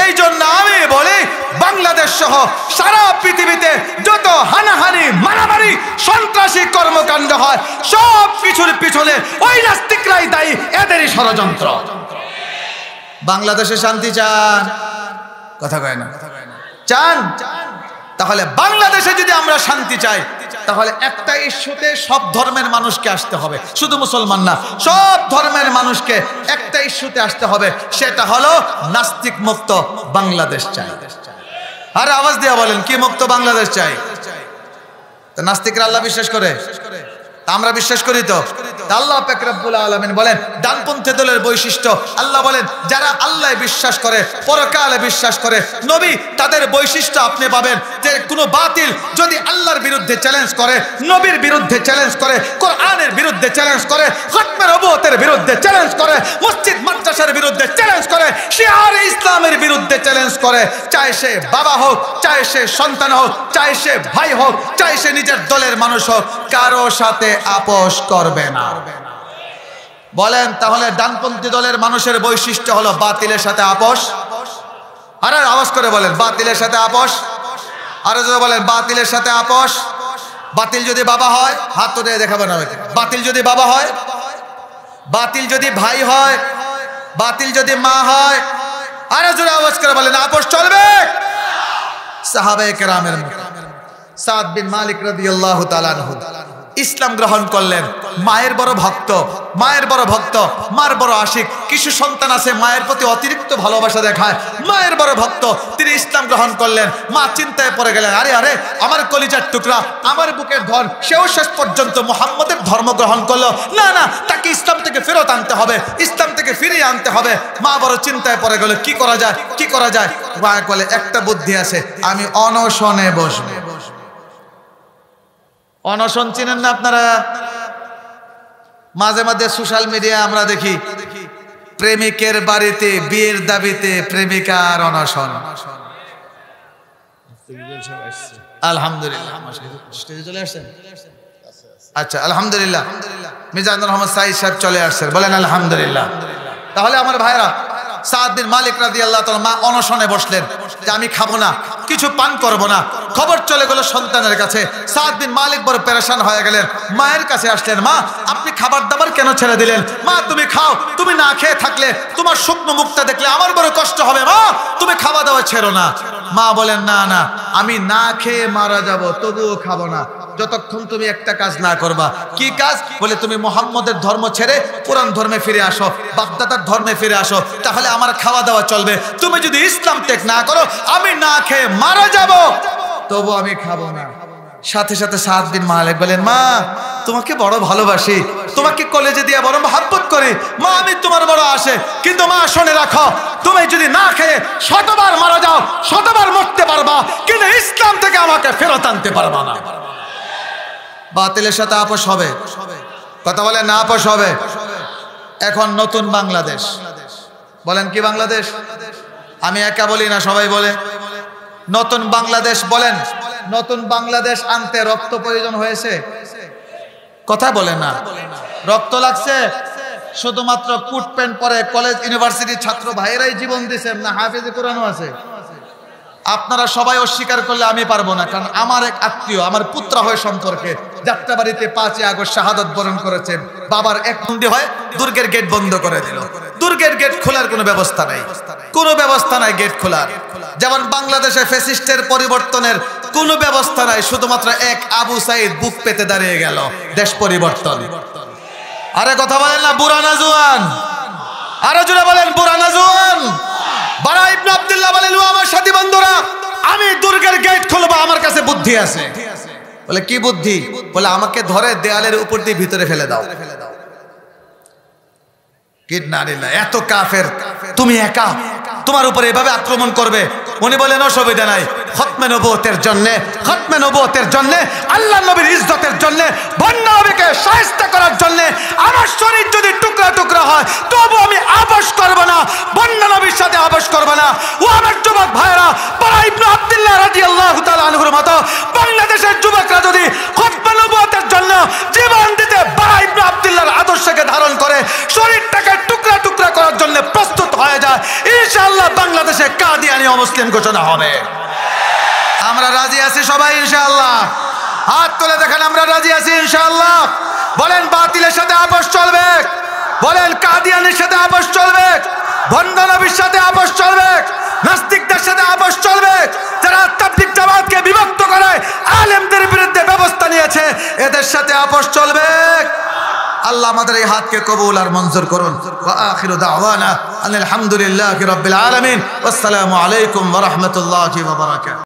এই জন্য আমি বলি বাংলাদেশ সহ সারা পৃথিবীতে যত হানাহানি, মারামারি, সন্ত্রাসী কর্মকাণ্ড হয় সব কিছুর পিছনে ওই নাস্তিকরাই দায়ী, এদেরই ষড়যন্ত্র। বাংলাদেশে শান্তি চান? কথা কয় না। চান? তাহলে বাংলাদেশে যদি আমরা শান্তি চাই তাহলে একটা ইস্যুতে সব ধর্মের মানুষকে আসতে হবে, শুধু মুসলমান না, সব ধর্মের মানুষকে একটা ইস্যুতে আসতে হবে। সেটা হলো নাস্তিক মুক্ত বাংলাদেশ চাই। আর আওয়াজ দিয়ে বলেন কি মুক্ত বাংলাদেশ চাই? তো নাস্তিকরা আল্লাহ বিশ্বাস করে, আমরা বিশ্বাস করি তো। আল্লাহ পাক রব্বুল আলামিন বলেন ডানপন্থী দলের বৈশিষ্ট্য, আল্লাহ বলেন যারা আল্লাহ বিশ্বাস করে, পরকালে বিশ্বাস করে, নবী তাদের বৈশিষ্ট্য আপনি পাবেন যে কোনো বাতিল যদি আল্লাহর বিরুদ্ধে চ্যালেঞ্জ করে, নবীর বিরুদ্ধে চ্যালেঞ্জ করে, কোরআনের বিরুদ্ধে চ্যালেঞ্জ করে, খতমে নবুয়তের বিরুদ্ধে চ্যালেঞ্জ করে, মসজিদ মাদ্রাসার বিরুদ্ধে চ্যালেঞ্জ করে, শিআরে ইসলামের বিরুদ্ধে চ্যালেঞ্জ করে, চাই সে বাবা হোক, চাই সে সন্তান হোক, চাই সে ভাই হোক, চাই সে নিজের দলের মানুষ হোক, কারো সাথে আপোষ করবে না। বলেন তাহলে ডানপন্থী দলের মানুষের বৈশিষ্ট্য হলো বাতিলের সাথে আপোষ? আরে আওয়াজ করে বলেন বাতিলের সাথে আপোষ। আরে যদি বলেন বাতিলের সাথে আপোষ। বাতিল যদি বাবা হয়, হাত তুলে দেখাবেন আমাকে। বাতিল যদি বাবা হয়, বাতিল যদি ভাই হয়, বাতিল যদি মা হয়, আরে জোরে আওয়াজ করে বলেন আপোষ চলবে? সাহাবায়ে কেরামের সাদ বিন মালিক রাদিয়াল্লাহু তাআলা আনহু ইসলাম গ্রহণ করলেন, মায়ের বড় ভক্ত, মায়ের বড় ভক্ত, মার বড় আশিক। কিছু সন্তান আছে মায়ের প্রতি অতিরিক্ত ভালোবাসা দেখায়, মায়ের বড় ভক্ত, তিনি ইসলাম গ্রহণ করলেন। মা চিন্তায় পড়ে গেলেন, আরে আরে আমার কলিজার টুকরা, আমার বুকের ধন, সেও শেষ পর্যন্ত মুহাম্মদের ধর্ম গ্রহণ করলো, না না তাকে ইসলাম থেকে ফেরত আনতে হবে, ইসলাম থেকে ফিরিয়ে আনতে হবে। মা বড় চিন্তায় পড়ে গেল, কি করা যায়, কি করা যায়? মা বলে একটা বুদ্ধি আছে, আমি অনশনে বসবো। অনশন চিনেন না আপনারা? মাঝে মাঝে সোশ্যাল মিডিয়া আমরা দেখি প্রেমিকের বাড়িতে বিয়ের দাবিতে প্রেমিকার অনশন। আলহামদুলিল্লাহ চলে আসছেন? আচ্ছা আলহামদুলিল্লাহ, মিজানুর রহমান সাইদ সাহেব চলে আসছেন, বলেন আলহামদুলিল্লাহ। তাহলে আমার ভাইরা, সাদ বিন মালিক রাদিয়াল্লাহু তাআলা মা অনশনে বসলেন যে আমি খাবো না, কিছু পান করব না। খবর চলে গেল সন্তানের কাছে। সাদ বিন মালিক বড় পেরেশান হয়ে গেলেন, মায়ের কাছে আসলেন, মা আপনি খাবার দাবার কেন ছেড়ে দিলেন? মা তুমি খাও, তুমি না খেয়ে থাকলে তোমার শুকনো মুখটা দেখলে আমার বড় কষ্ট হবে, মা তুমি খাওয়া দাওয়া ছেড়ো না। মা বলেন না না, আমি না খেয়ে মারা যাব তবুও খাবো না যতক্ষণ তুমি একটা কাজ না করবা। কি কাজ? বলে তুমি মুহাম্মদের ধর্ম ছেড়ে কোরআন ধর্মে ফিরে আসো, বাপদাদার ধর্মে ফিরে আসো, তাহলে আমার খাওয়া দাওয়া চলবে। তুমি যদি ইসলাম ত্যাগ না করো, আমি না খেয়ে মারা যাব তবু আমি খাবো না। সাথে সাথে সাদ বিন মালিক বলেন, মা তোমাকে বড় ভালোবাসি, তোমাকে কলেজে দিয়ে বড় মহব্বত করি, মা আমি তোমার বড় আসে, কিন্তু মা শুনে রাখো, তুমি যদি না খেয়ে শতবার মারা যাও, শতবার মরতে পারবা, কিন্তু ইসলাম থেকে আমাকে ফেরত আনতে পারবা না। বাতিলের সাথে আপোষ হবে, কথা বলেন না আপোষ হবে। এখন নতুন বাংলাদেশ, বলেন কি বাংলাদেশ? আমি একা বলি না, সবাই বলে নতুন বাংলাদেশ। বলেন নতুন বাংলাদেশ আনতে রক্ত প্রয়োজন হয়েছে? কথা বলে না, রক্ত লাগছে? শুধুমাত্র কোট প্যান্ট পরে কলেজ ইউনিভার্সিটির ছাত্র ভাইয়েরাই জীবন দিয়েছেন না হাফেজে কোরআনও আছে? আপনারা সবাই অস্বীকার করলে আমি পারবো না, কারণ আমার এক আত্মীয়, আমার পুত্র হয় সম্পর্কে, যাত্রাবাড়িতে 5ই আগস্ট শাহাদাত বরণ করেছেন। বাবার এক বন্দি হয়, দুর্গের গেট বন্ধ করে দিল। দুর্গের গেট খোলার কোনো ব্যবস্থা নাই, কোনো ব্যবস্থা নাই গেট খোলার। যেমন বাংলাদেশে ফ্যাসিস্টের পরিবর্তনের কোনো ব্যবস্থা নাই, শুধুমাত্র এক আবু সাইদ বুক পেতে দাঁড়িয়ে গেল, দেশ পরিবর্তন। আরে কথা বলেন না বুড়া না জওয়ান? আরে জোরে বলেন বুড়া না জওয়ান? বারা ইবনে আব্দুল্লাহ বলেন, ও আমার সাথী বন্ধুরা, আমি দুর্গের গেট খুলবো, আমার কাছে বুদ্ধি আছে। বলে কি বুদ্ধি? বলে আমাকে ধরে দেয়ালের উপর দিয়ে ভিতরে ফেলে দাও। এত কাফের, তুমি একা, তোমার উপরে এভাবে আক্রমণ করবে? উনি বলেন অসুবিধা নাই, খতমে নবুয়তের জন্য, খতমে নবুয়তের জন্য, আল্লাহ নবীর ইজ্জতের জন্য, বন্য নবীকে শায়েস্তা করার জন্য আমার শরীর যদি টুকরা টুকরা হয় তবু আমি আপোষ করব না, বন্য নবীর সাথে আপোষ করব না। ও আমার যুবক ভাইরা, বারা ইবনে আব্দুল্লাহ রাদিয়াল্লাহু তাআলা আনহুর মতো বাংলাদেশের যুবকরা যদি খতমে নবুয়তের জন্য জীবন দিতে বারা ইবনে আব্দুল্লাহর আদর্শকে ধারণ করে শরীরটাকে টুকরা টুকরা করার জন্য প্রস্তুত হয়ে যায়, ইনশাআল্লাহ বাংলাদেশে কাদিয়ানি অমুসলিম ঘোষণা হবে। আমরা রাজি আছি সবাই ইনশাআল্লাহ? হাত তুলে দেখেন আমরা রাজি আছি ইনশাআল্লাহ। বলেন বাতিলের সাথে আপোষ চলবে, বলেন কাদিয়ানির সাথে আপোষ চলবে, বন্য নবীর সাথে আপোষ চলবে, নাস্তিকদের সাথে আপোষ চলবে, যারা তাবলীগ জামাতকে বিভক্ত করে আলেমদের বিরুদ্ধে ব্যবস্থা নিয়েছে এদের সাথে আপোষ চলবে। আল্লাহ আমাদের এই হাতকে কবুল আর মঞ্জুর করুন। ওয়া আখিরু দাওয়ানা আলহামদুলিল্লাহি রাব্বিল আলামিন। আসসালামু আলাইকুম ওয়া রাহমাতুল্লাহি ওয়া বারাকাতুহু।